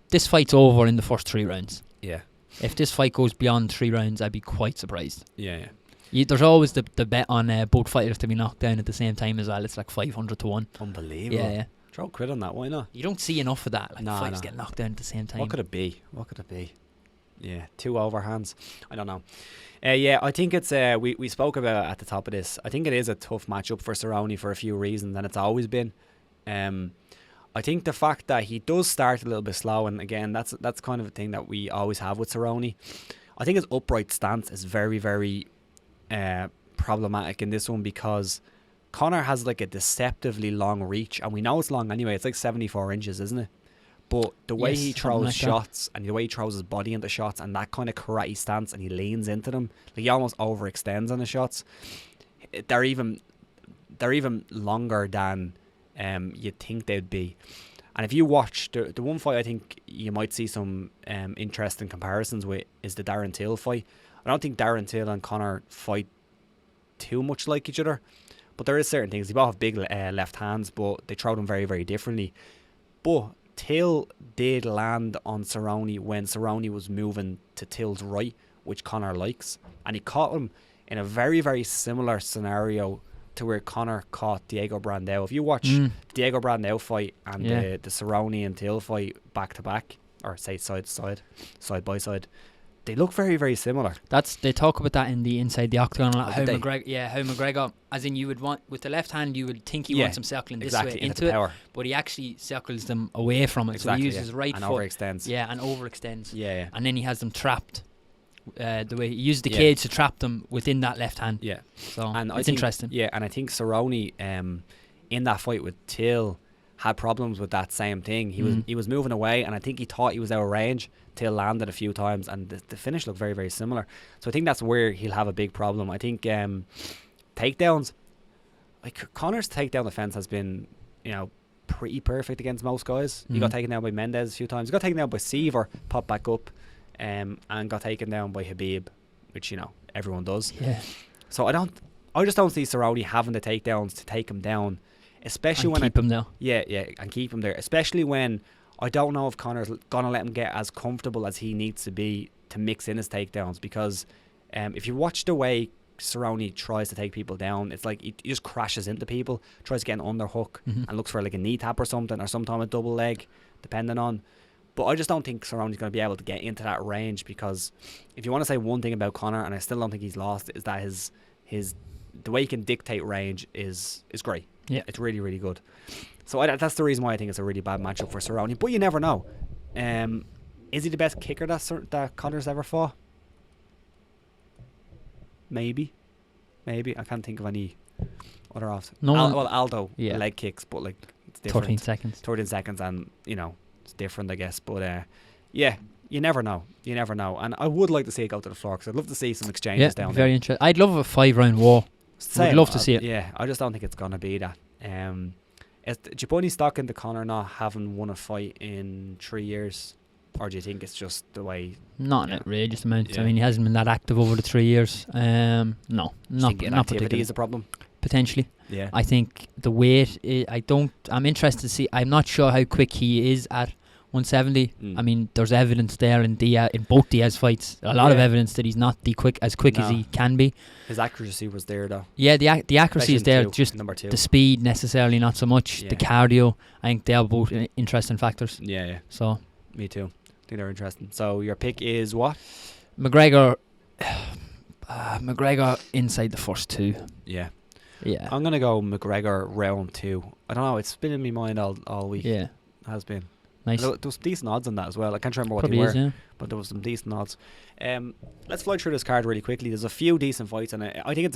This fight's over in the first 3 rounds.
Yeah.
If this fight goes beyond 3 rounds, I'd be quite surprised.
Yeah.
There's always the bet on both fighters to be knocked down at the same time as well. It's like 500 to 1.
Unbelievable.
Yeah.
Throw credit on that. Why not?
You don't see enough of that. Like fighters get knocked down at the same time.
What could it be? Yeah, 2 overhands. I don't know. I think it's we spoke about it at the top of this. I think it is a tough matchup for Cerrone for a few reasons, and it's always been. I think the fact that he does start a little bit slow, and again, that's kind of a thing that we always have with Cerrone. I think his upright stance is very, very problematic in this one, because Conor has like a deceptively long reach, and we know it's long anyway. It's like 74 inches, isn't it? But the way he throws shots and the way he throws his body into shots and that kind of karate stance, and he leans into them, like he almost overextends on the shots. They're even longer than you'd think they'd be. And if you watch the one fight, I think you might see some interesting comparisons with is the Darren Till fight. I don't think Darren Till and Conor fight too much like each other, but there is certain things. They both have big left hands, but they throw them very, very differently. But Till did land on Cerrone when Cerrone was moving to Till's right, which Conor likes, and he caught him in a very, very similar scenario to where Conor caught Diego Brandao. If you watch Diego Brandao fight and the Cerrone and Till fight back to back, or say side by side, they look very, very similar.
They talk about that in the Inside the Octagon. How McGregor, as in you would want with the left hand, you would think he wants him circling this way into it, but he actually circles them away from it. So he uses his right foot
overextends.
and overextends.
Yeah.
And then he has them trapped. The way he used the cage to trap them within that left hand.
Yeah.
So
and
it's interesting.
Yeah, and I think Cerrone in that fight with Till had problems with that same thing. He was moving away, and I think he thought he was out of range till landed a few times, and the finish looked very, very similar. So I think that's where he'll have a big problem. I think takedowns, like Conor's takedown defense has been, pretty perfect against most guys. He got taken down by Mendez a few times. He got taken down by Seaver, popped back up, and got taken down by Habib, which everyone does.
Yeah.
So I just don't see Cerrone having the takedowns to take him down, especially
and
when
keep him now.
Yeah, and keep him there. Especially when I don't know if Conor's gonna let him get as comfortable as he needs to be to mix in his takedowns, because if you watch the way Cerrone tries to take people down, it's like he just crashes into people, tries to get an underhook and looks for like a knee tap or something, or sometimes a double leg, depending on. But I just don't think Cerrone's going to be able to get into that range, because if you want to say one thing about Conor, and I still don't think he's lost, is that his the way he can dictate range is great.
Yeah,
it's really, really good. So that's the reason why I think it's a really bad matchup for Cerrone. But you never know. Is he the best kicker that Conor's ever fought? Maybe. I can't think of any other options. Aldo leg kicks, but like it's different. 13 seconds, and it's different, I guess. But you never know. And I would like to see it go to the floor, because I'd love to see some exchanges down there.
Very interesting. I'd love a 5-round war. I'd love to see it.
Yeah, I just don't think it's gonna be that. Is Giappone stock into Conor not having won a fight in 3 years? Or do you think it's just the way?
Not an outrageous amount. Yeah. I mean, he hasn't been that active over the 3 years. No, not
particularly. Is a problem?
Potentially.
Yeah.
I think the weight. I'm interested to see. I'm not sure how quick he is at 170. I mean, there's evidence there in both Diaz fights. A lot of evidence that he's not as quick as he can be.
His accuracy was there, though.
Yeah, the accuracy is there. Just the speed necessarily not so much. Yeah. The cardio. I think they are both interesting factors.
Yeah.
So.
Me too. I think they're interesting. So your pick is what?
McGregor. McGregor inside the first two.
Yeah.
I'm
gonna go McGregor round 2. I don't know. It's been in my mind all week.
Yeah.
It has been.
Nice.
There was decent odds on that as well. I can't remember what
Probably
they were,
yeah.
but there was some decent odds. Let's fly through this card really quickly. There's a few decent fights, and I think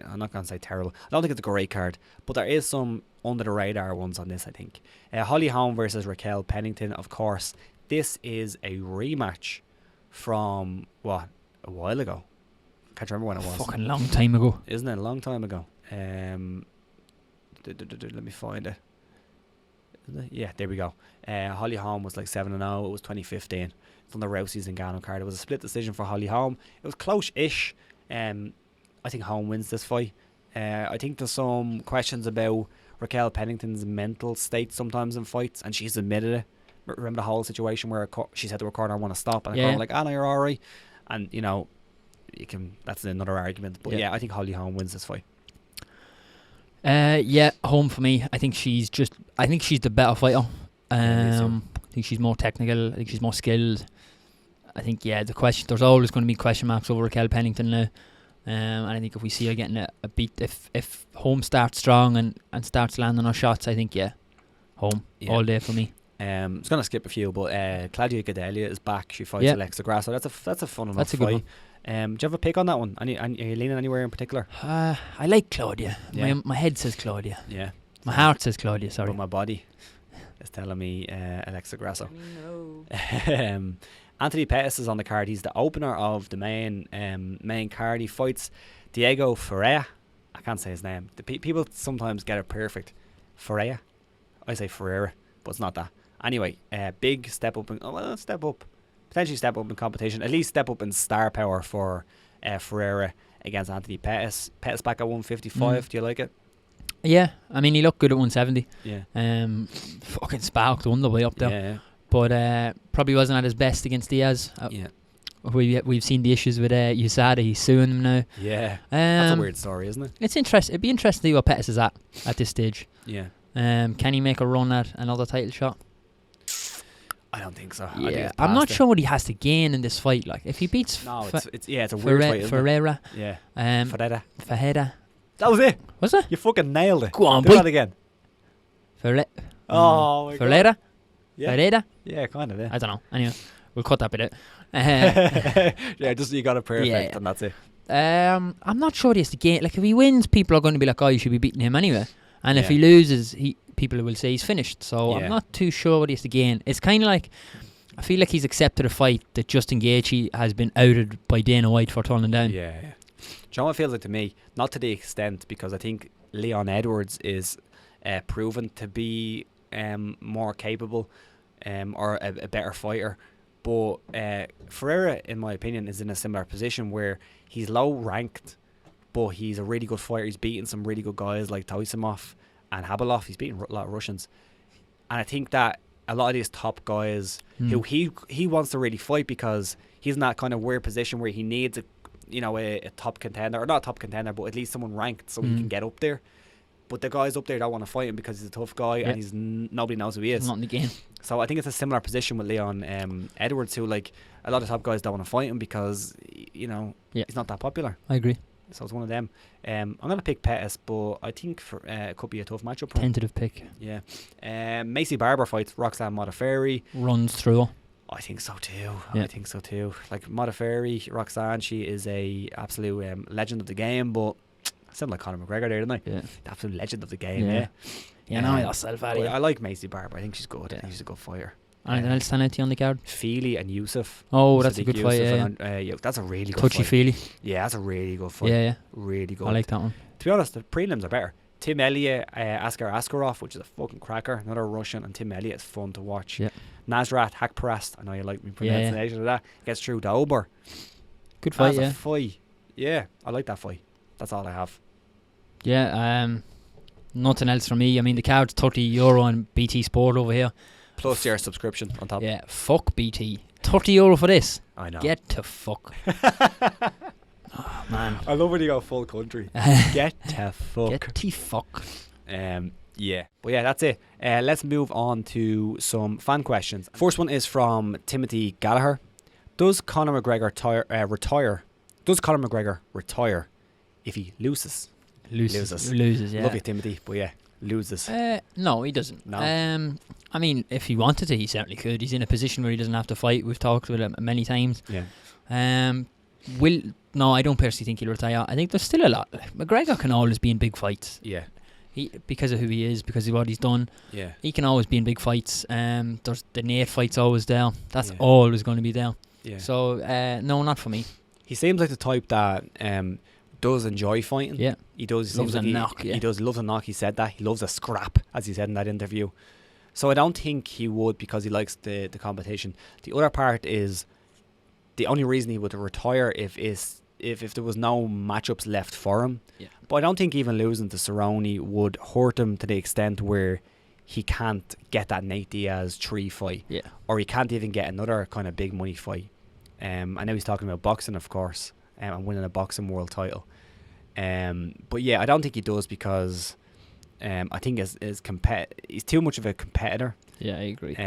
I'm not going to say terrible. I don't think it's a great card, but there is some under the radar ones on this, I think. Holly Holm versus Raquel Pennington, of course. This is a rematch from, a while ago. Can't remember when it was.
Fucking long time ago.
Isn't it? A long time ago. Let me find it. Yeah, there we go. Holly Holm was like 7-0. It was 2015. It's on the Rousey's and Ngannou card. It was a split decision for Holly Holm. It was close-ish. I think Holm wins this fight. I think there's some questions about Raquel Pennington's mental state sometimes in fights, and she's admitted it. Remember the whole situation where she said to her corner, "I want to stop," and the corner like, "Oh no, you're alright." And that's another argument. But I think Holly Holm wins this fight.
Holm for me. I think she's the better fighter. I think she's more technical. I think she's more skilled. I think there's always going to be question marks over Raquel Pennington now. And I think if we see her getting a beat, if Holm starts strong and starts landing her shots, I think Holm all day for me. I was
going to skip a few, but Claudia Gadelha is back. She fights Alexa Grasso. That's a fun enough fight. Good one. Do you have a pick on that one? Are you leaning anywhere in particular?
I like Claudia. My head says Claudia.
Yeah.
My heart says Claudia, sorry.
But my body is telling me Alexa Grasso.
No.
Anthony Pettis is on the card. He's the opener of the main card. He fights Diego Ferreira. I can't say his name. People sometimes get it perfect. Ferreira. I say Ferreira, but it's not that. Anyway, big step up. Potentially step up in competition. At least step up in star power for Ferreira against Anthony Pettis. Pettis back at 155. Do you like it?
Yeah, I mean he looked good at 170.
Yeah.
Fucking sparked won the way up there.
Yeah.
But probably wasn't at his best against Diaz. We've seen the issues with USADA. He's suing him now.
Yeah. That's a weird story, isn't it?
It's interesting. It'd be interesting to see what Pettis is at this stage.
Yeah.
Can he make a run at another title shot?
I don't think so.
Yeah, I'm not sure what he has to gain in this fight. Like, if he beats
it's a weird fight, isn't
Ferreira.
Yeah.
Ferreira.
That was it.
Was it?
You fucking nailed it.
Go on,
do that again.
Oh my
Ferreira?
God. Yeah. Ferreira?
Yeah, kind of. Yeah.
I don't know. Anyway, we'll cut that bit out.
Yeah, just you got it perfect, and that's it.
I'm not sure he has to gain. Like, if he wins, people are going to be like, "Oh, you should be beating him anyway." And if he loses, people will say he's finished. So I'm not too sure what he has to gain. It's kind of like, I feel like he's accepted a fight that Justin Gaethje has been outed by Dana White for turning down.
Yeah. Do you know what it feels like to me? Not to the extent, because I think Leon Edwards is proven to be more capable or a better fighter. But Ferreira, in my opinion, is in a similar position where he's low ranked, but he's a really good fighter. He's beaten some really good guys like Toisimov and Habilov. He's beaten a lot of Russians. And I think that a lot of these top guys who he wants to really fight, because he's in that kind of weird position where he needs a top contender, or not a top contender, but at least someone ranked so he can get up there. But the guys up there don't want to fight him because he's a tough guy and he's nobody knows who he is.
Not in the game.
So I think it's a similar position with Leon Edwards, who, like, a lot of top guys don't want to fight him because he's not that popular.
I agree.
So it's one of them. I'm gonna pick Pettis, but I think it could be a tough matchup for him.
Tentative pick.
Yeah. Macy Barber fights Roxanne Modafferi.
Runs through.
I think so too. Like, Modafferi, Roxanne, she is a absolute legend of the game, but I sound like Conor McGregor there, didn't I?
Yeah.
The absolute legend of the game.
Yourself out of
I like Macy Barber. I think she's good. I think she's a good fighter.
Anything else stand out to you on the card?
Feely and Yusuf.
Oh, that's a good fight.
That's a really good
Touchy
fight.
Feely.
Yeah, that's a really good fight.
Yeah.
Really good.
I like that one.
To be honest, the prelims are better. Tim Elliott, Askar Askarov, which is a fucking cracker, another Russian, and Tim Elliott is fun to watch.
Yeah.
Nasrat Hakparast, I know you like me pronunciation of that, gets through the Ober.
Good fight,
That's a fight. Yeah, I like that fight. That's all I have.
Yeah, nothing else from me. I mean, the card's €30 on BT Sport over here.
Plus your subscription on top.
Yeah, fuck BT. €30 for this.
I know.
Get to fuck. Oh, man.
I love when you go full country. Get to fuck.
Get to fuck.
Yeah. But yeah, that's it. Let's move on to some fan questions. First one is from Timothy Gallagher. Does Conor McGregor retire? Does Conor McGregor retire if he loses?
Loses, yeah.
Love you, Timothy, but yeah, loses.
No, he doesn't.
No.
I mean, if he wanted to, he certainly could. He's in a position where he doesn't have to fight. We've talked with him many times.
Yeah.
No, I don't personally think he'll retire. I think there's still a lot. McGregor can always be in big fights.
Yeah.
Because of who he is, because of what he's done.
Yeah.
He can always be in big fights. There's the Nate fight's always there. That's always going to be there.
Yeah.
So no, not for me.
He seems like the type that does enjoy fighting.
Yeah.
He does.
Loves a knock.
He does love a knock. He said that. He loves a scrap, as he said in that interview. So I don't think he would, because he likes the competition. The other part is the only reason he would retire if there was no matchups left for him.
Yeah.
But I don't think even losing to Cerrone would hurt him to the extent where he can't get that Nate Diaz 3 fight.
Yeah.
Or he can't even get another kind of big money fight. I know he's talking about boxing, of course, and winning a boxing world title. But yeah, I don't think he does, because I think he's too much of a competitor.
Yeah, I agree.
So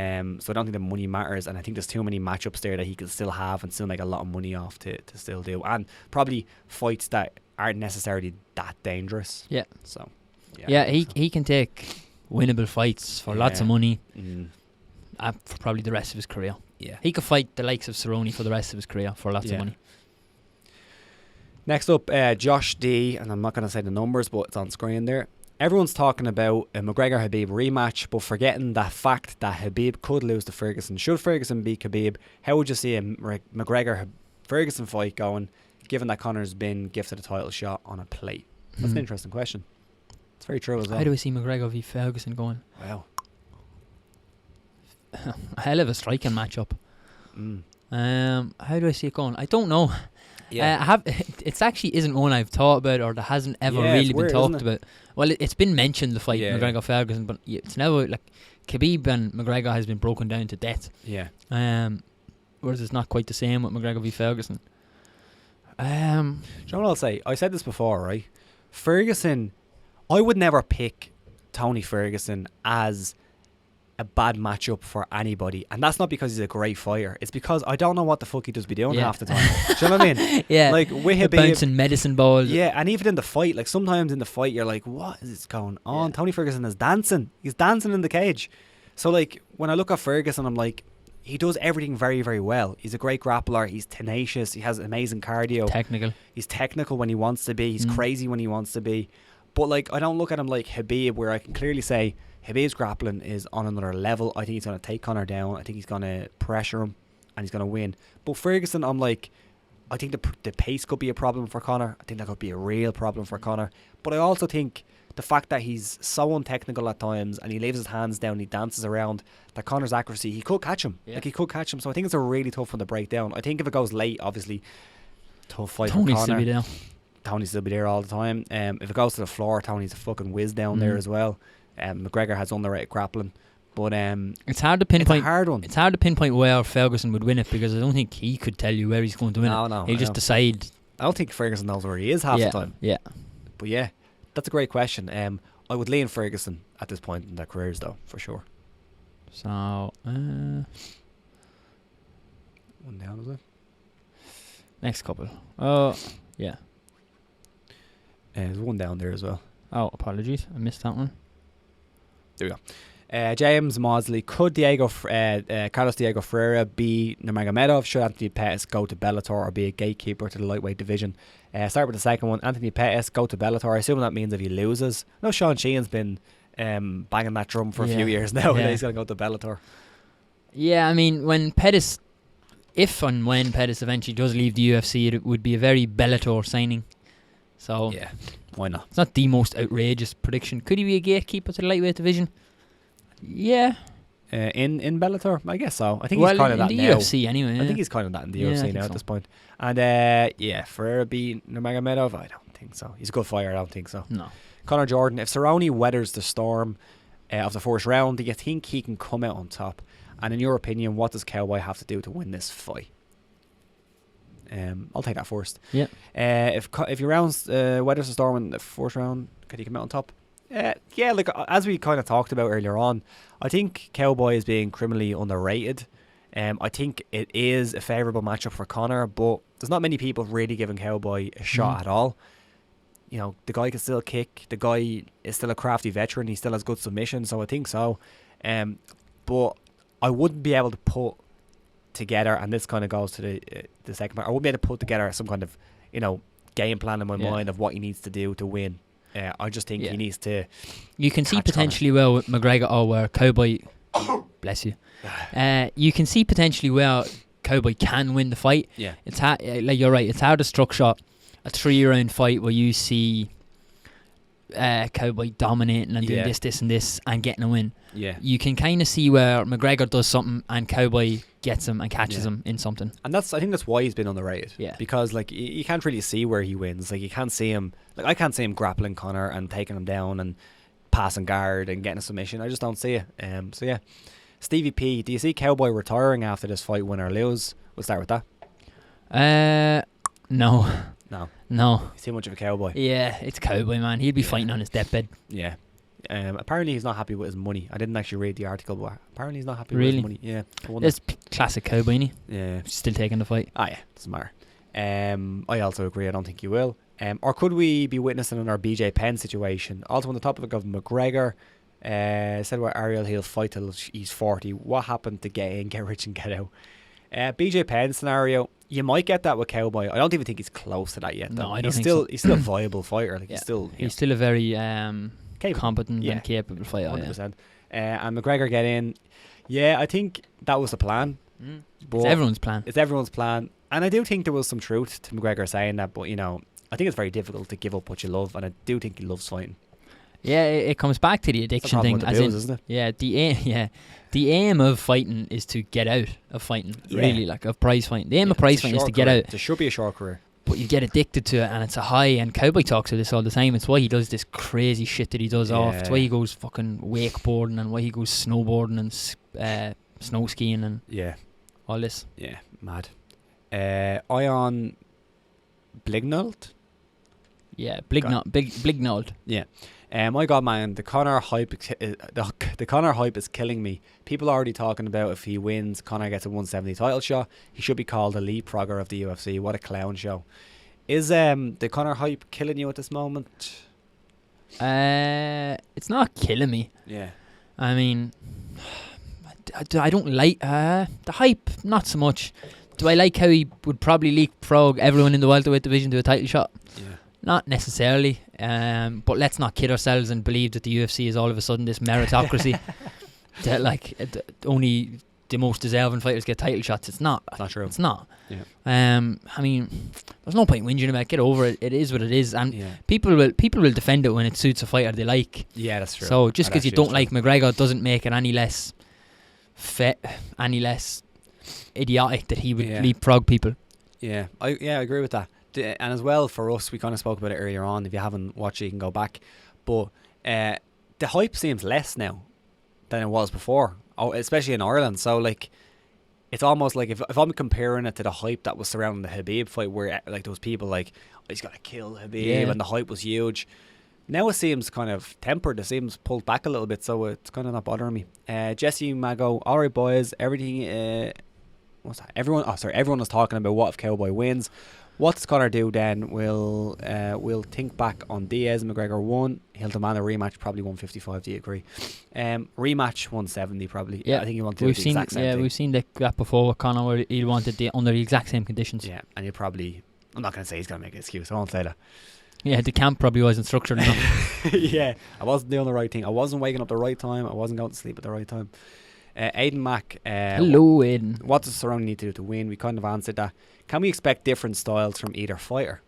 I don't think the money matters, and I think there's too many matchups there that he can still have and still make a lot of money off to still do, and probably fights that aren't necessarily that dangerous.
Yeah.
So
he can take winnable fights for lots of money. For probably the rest of his career.
Yeah.
He could fight the likes of Cerrone for the rest of his career for lots of money.
Next up, Josh D, and I'm not going to say the numbers, but it's on screen there. Everyone's talking about a McGregor-Khabib rematch, but forgetting that fact that Khabib could lose to Ferguson. Should Ferguson beat Khabib, how would you see a McGregor-Ferguson fight going, given that Conor's been gifted a title shot on a plate? That's an interesting question. It's very true as well.
How do we see McGregor v Ferguson going?
Wow.
A hell of a striking matchup. How do I see it going? I don't know. Yeah. It actually isn't one I've thought about, or that hasn't ever really been talked about. Well, it's been mentioned, the fight, McGregor Ferguson, but it's never like Khabib and McGregor has been broken down to death.
Yeah.
Whereas it's not quite the same with McGregor v Ferguson.
Do you know what I'll say? I said this before, right? Ferguson, I would never pick Tony Ferguson as a bad matchup for anybody, and that's not because he's a great fighter. It's because I don't know what the fuck he does be doing half the time. Do you know what I mean?
Yeah,
like with Khabib,
bouncing medicine balls.
Yeah, and even in the fight, like sometimes in the fight you're like, what is going on? Yeah. Tony Ferguson is dancing. He's dancing in the cage. So like when I look at Ferguson, I'm like, he does everything very, very well. He's a great grappler. He's tenacious. He has amazing cardio.
Technical.
He's technical when he wants to be. He's crazy when he wants to be. But like, I don't look at him like Khabib, where I can clearly say Khabib's grappling is on another level. I think he's going to take Conor down. I think he's going to pressure him, and he's going to win. But Ferguson, I'm like, I think the pace could be a problem for Conor. I think that could be a real problem for Conor. But I also think the fact that he's so untechnical at times, and he leaves his hands down, he dances around, that Conor's accuracy, he could catch him.
Yeah.
Like, he could catch him. So I think it's a really tough one to break down. I think if it goes late, obviously, tough fight
Tony's
for
still
Conor.
be there.
Tony's still be there all the time. If it goes to the floor, Tony's a fucking whiz down there as well. McGregor has underrated grappling. But
it's hard to pinpoint.
It's a hard one.
It's hard to pinpoint where Ferguson would win it, because I don't think he could tell you where he's going to win it.
No,
He'll just decide.
I don't think Ferguson knows where he is half the time.
Yeah.
But yeah, that's a great question. I would lean Ferguson at this point in their careers, though, for sure.
So,
One down, is it?
next couple. Oh, yeah.
There's one down there as well.
Oh, apologies. I missed that one.
There we go. James Mosley. Could Carlos Diego Ferreira be Nurmagomedov? Should Anthony Pettis go to Bellator or be a gatekeeper to the lightweight division? Start with the second one. Anthony Pettis, go to Bellator. I assume that means if he loses. No, Sean Sheehan's been banging that drum for a few years now.
Yeah.
He's going to go to Bellator.
Yeah, I mean, if and when Pettis eventually does leave the UFC, it would be a very Bellator signing. So
Yeah, why not?
it's not the most outrageous prediction. Could he be a gatekeeper to the lightweight division? Yeah.
In Bellator, I guess so. I think he's kind of
in
that
the
now.
UFC anyway.
I think he's kind of that in the
Yeah, I
UFC
think
now at
so.
this point. And Ferreira beat Nurmagomedov? I don't think so. He's a good fighter. I don't think so.
No.
Conor Jordan, if Cerrone weathers the storm of the first round, do you think he can come out on top? And in your opinion, what does Cowboy have to do to win this fight? I'll take that first.
Yeah.
If your rounds weathers the storm in the first round, could he come out on top? Yeah, like as we kind of talked about earlier on, I think Cowboy is being criminally underrated. I think it is a favourable matchup for Conor, but there's not many people really giving Cowboy a shot at all. You know, the guy can still kick. The guy is still a crafty veteran. He still has good submission, so I think so. But I wouldn't be able to put together, and this kind of goes to the second part, I wouldn't be able to put together some kind of, game plan in my mind of what he needs to do to win. I just think he needs to.
You can see
catch
potentially where with McGregor where Cowboy. Bless you. You can see potentially where Cowboy can win the fight.
Yeah.
It's hard. Like you're right. It's hard to structure a 3-round fight where you see Cowboy dominating and doing this, and this, and getting a win.
Yeah.
You can kind of see where McGregor does something and Cowboy gets him and catches him in something.
And I think that's why he's been underrated.
Yeah.
Because like you can't really see where he wins. Like you can't see him. Like I can't see him grappling Conor and taking him down and passing guard and getting a submission. I just don't see it. So yeah. Stevie P, do you see Cowboy retiring after this fight, win or lose? We'll start with that.
No.
No. He's too much of a cowboy.
Yeah, it's Cowboy, man. He'll be fighting on his deathbed.
Yeah. Apparently he's not happy with his money. I didn't actually read the article, but apparently he's not happy
Really?
with his money. Yeah.
It's classic Cowboy, isn't he?
Yeah.
Still taking the fight.
Ah, yeah. Doesn't matter. I also agree. I don't think you will. Or could we be witnessing another BJ Penn situation? Also on the topic of McGregor, said where Ariel he'll fight till he's 40. What happened to get in, get rich and get out? BJ Penn scenario, you might get that with Cowboy. I don't even think he's close to that yet. Though.
No, I don't think
so. He's still a viable fighter. Like
he's
still
a very competent
Yeah.
and capable fighter.
100%. And McGregor get in. Yeah, I think that was the plan.
It's everyone's plan.
It's everyone's plan. And I do think there was some truth to McGregor saying that, but I think it's very difficult to give up what you love, and I do think he loves fighting.
Yeah, it comes back to the addiction thing,
as isn't it?
Yeah, the aim of fighting is to get out of fighting. Really, like of prize fighting. The aim of prize fighting is to get out.
There should be a short career,
but you get addicted to it, and it's a high. And Cowboy talks about this all the time. It's why he does this crazy shit that he does off. It's why he goes fucking wakeboarding, and why he goes snowboarding and snow skiing and all this.
Yeah, mad. Ion Blignold.
Yeah, Blignold.
Yeah. My God, man, the Conor hype is killing me. People are already talking about if he wins, Conor gets a 170 title shot. He should be called the leapfrogger of the UFC. What a clown show! Is the Conor hype killing you at this moment?
It's not killing me.
Yeah.
I mean, I don't like the hype. Not so much. Do I like how he would probably leapfrog everyone in the welterweight division to a title shot?
Yeah.
Not necessarily, but let's not kid ourselves and believe that the UFC is all of a sudden this meritocracy that only the most deserving fighters get title shots. It's not.
It's not true.
It's not.
Yeah.
I mean, there's no point whinging about it. Get over it. It is what it is, and people will defend it when it suits a fighter they like.
Yeah, that's true.
So just because you don't like McGregor doesn't make it any less any less idiotic that he would leapfrog people.
Yeah, I agree with that. And as well for us, we kind of spoke about it earlier on. If you haven't watched it, you can go back. But the hype seems less now than it was before, especially in Ireland. So like, it's almost like if I'm comparing it to the hype that was surrounding the Khabib fight, where like those people like, oh, he's got to kill Khabib, and the hype was huge. Now it seems kind of tempered. It seems pulled back a little bit, so it's kind of not bothering me. Jesse Mago, all right, boys. Everything. What's that? Everyone was talking about what if Cowboy wins. What does Conor do then? We'll think back on Diaz. McGregor won. He'll demand a rematch, probably 155. Do you agree? Rematch 170 probably.
Yeah,
I think he wanted to do the exact same thing.
We've seen that before with Conor, where he wanted under the exact same conditions.
Yeah, and he'll probably. I'm not going to say he's going to make an excuse. I won't say that.
Yeah, the camp probably wasn't structured enough.
Yeah, I wasn't doing the right thing. I wasn't waking up the right time. I wasn't going to sleep at the right time. Aidan Mack.
Hello, Aidan.
What does Cerrone need to do to win? We kind of answered that. Can we expect different styles from either fighter?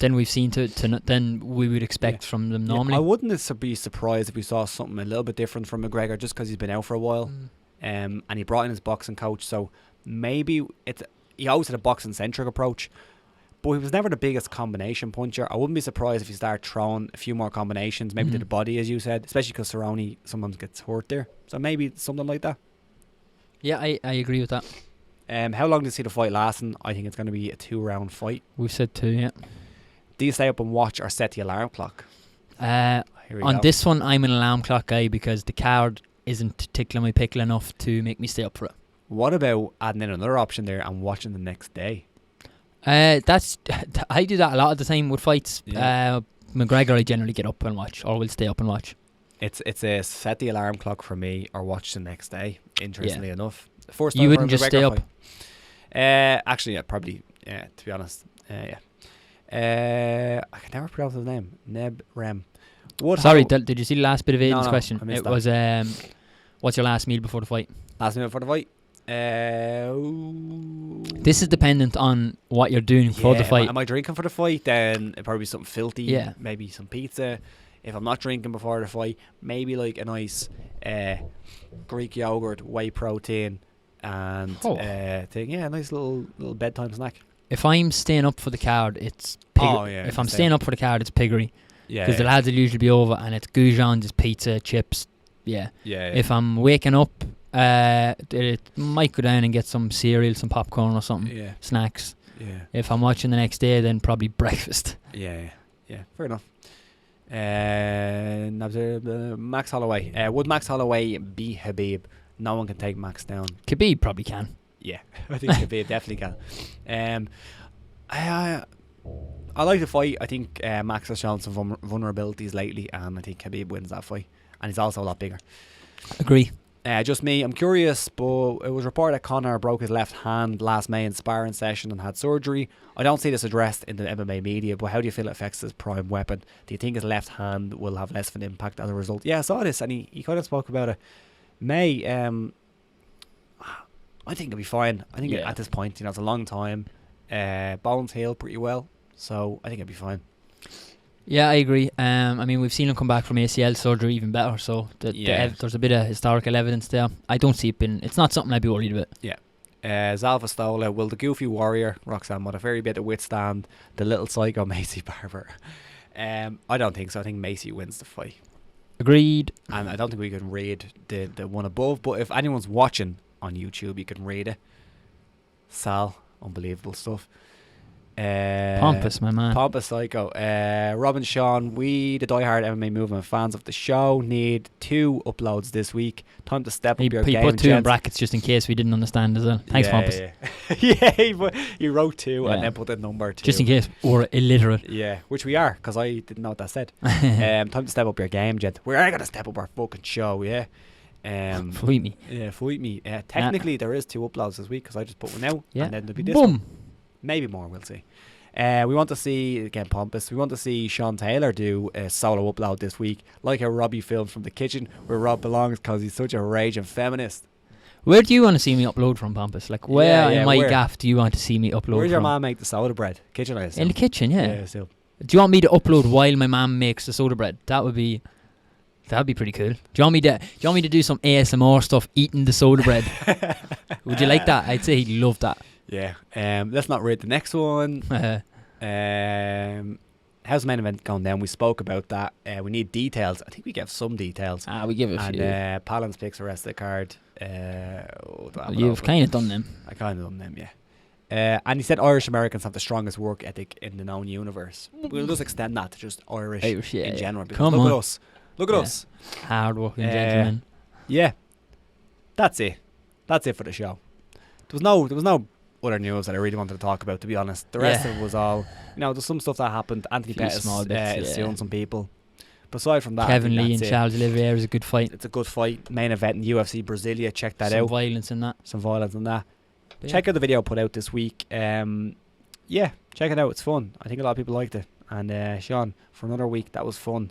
Than we've seen than we would expect from them normally.
I wouldn't be surprised if we saw something a little bit different from McGregor, just because he's been out for a while, and he brought in his boxing coach. So maybe he always had a boxing centric approach, but he was never the biggest combination puncher. I wouldn't be surprised if he started throwing a few more combinations, maybe to the body, as you said, especially because Cerrone sometimes gets hurt there. So maybe something like that.
Yeah, I agree with that.
How long do you see the fight lasting? I think it's going to be a 2-round fight.
We've said 2, yeah.
Do you stay up and watch or set the alarm clock?
On this one, I'm an alarm clock guy because the card isn't tickling my pickle enough to make me stay up for it.
What about adding in another option there and watching the next day?
I do that a lot of the time with fights.
Yeah.
McGregor, I generally get up and watch, or will stay up and watch.
It's a set the alarm clock for me or watch the next day. Interestingly enough, first
you wouldn't just stay up.
Actually, yeah, probably. Yeah, to be honest, yeah. I can never pronounce his name. Neb Rem.
Sorry, did you see the last bit of Aidan's
No,
question?
I missed
It was what's your last meal before the fight?
Last meal before the fight.
This is dependent on what you're doing for the fight.
Am I drinking for the fight? Then it'd probably be something filthy.
Yeah.
Maybe some pizza. If I'm not drinking before the fight, maybe like a nice Greek yogurt, whey protein, and thing. Yeah, a nice little bedtime snack.
If I'm staying up for the card, it's if I'm staying up for the card, it's piggery.
Yeah.
Because the lads will usually be over, and it's goujons, it's pizza, chips. Yeah. If I'm waking up, it might go down and get some cereal, some popcorn or something.
Yeah.
Snacks.
Yeah.
If I'm watching the next day, then probably breakfast.
Yeah. Fair enough. Max Holloway. Would Max Holloway beat Khabib? No one can take Max down.
Khabib probably can.
Yeah, I think Khabib definitely can. I like the fight. I think Max has shown some vulnerabilities lately, and I think Khabib wins that fight. And he's also a lot bigger.
Agree.
Just me, I'm curious, but it was reported that Conor broke his left hand last May in sparring session and had surgery. I don't see this addressed in the MMA media, but how do you feel it affects his prime weapon? Do you think his left hand will have less of an impact as a result? Yeah, I saw this, and he kind of spoke about it. May, I think it'll be fine. I think at this point, it's a long time. Bones heal pretty well, so I think it'll be fine.
Yeah, I agree. I mean, we've seen him come back from ACL surgery even better, so there's a bit of historical evidence there. I don't see it's not something I'd be worried about. Yeah.
Zalva Stola, will the goofy warrior, Roxanne Modafferi, be able to withstand the little psycho Macy Barber? I don't think so. I think Macy wins the fight.
Agreed.
And I don't think we can read the one above, but if anyone's watching on YouTube, you can read it. Sal, unbelievable stuff.
Pompous, my man.
Pompous psycho. Robin Sean, we, the diehard MMA movement fans of the show, need 2 uploads this week. Time to step up your game.
He put 2 in brackets just in case we didn't understand as well. Thanks, Pompous.
He wrote 2 and then put the number 2.
Just in case we're illiterate.
Yeah, which we are, because I didn't know what that said. Time to step up your game, gent. We're going to step up our fucking show, yeah.
Fight me.
Yeah, fight me. Technically, there is 2 uploads this week, because I just put one out, and then there'll be this
Boom.
one. Maybe more, we'll see. We want to see, again, pompous, we want to see Sean Taylor do a solo upload this week, like how Robbie filmed from the kitchen where Rob belongs because he's such a raging feminist.
Where do you want to see me upload from, Pompous? Like, where in my gaff do you want to see me upload
Where's your
from?
mom make the soda bread? Kitchen, I assume.
In the kitchen, yeah.
So.
Do you want me to upload while my mum makes the soda bread? That'd be pretty cool. Do you want me to do some ASMR stuff eating the soda bread? Would you like that? I'd say he'd love that.
Yeah. Let's not read the next one. How's the main event going down? We spoke about that. We need details. I think we gave some details.
We give it a few.
And Palin's picks the rest of the card.
You've kind of done them.
I kind of done them, yeah. And he said Irish Americans have the strongest work ethic in the known universe. We'll just extend that to just Irish in general.
Come
look
on.
at us. Look at us.
Hard working gentlemen.
Yeah. That's it. That's it for the show. There was no other news that I really wanted to talk about, to be honest. The rest of it was all, there's some stuff that happened. Anthony Pettis is suing some people. But aside from that,
Kevin Lee and Charles Oliveira is a good fight.
It's a good fight. Main event in UFC Brasilia. Check that out.
Some violence in that. But
check out the video I put out this week. Check it out. It's fun. I think a lot of people liked it. And Sean, for another week, that was fun.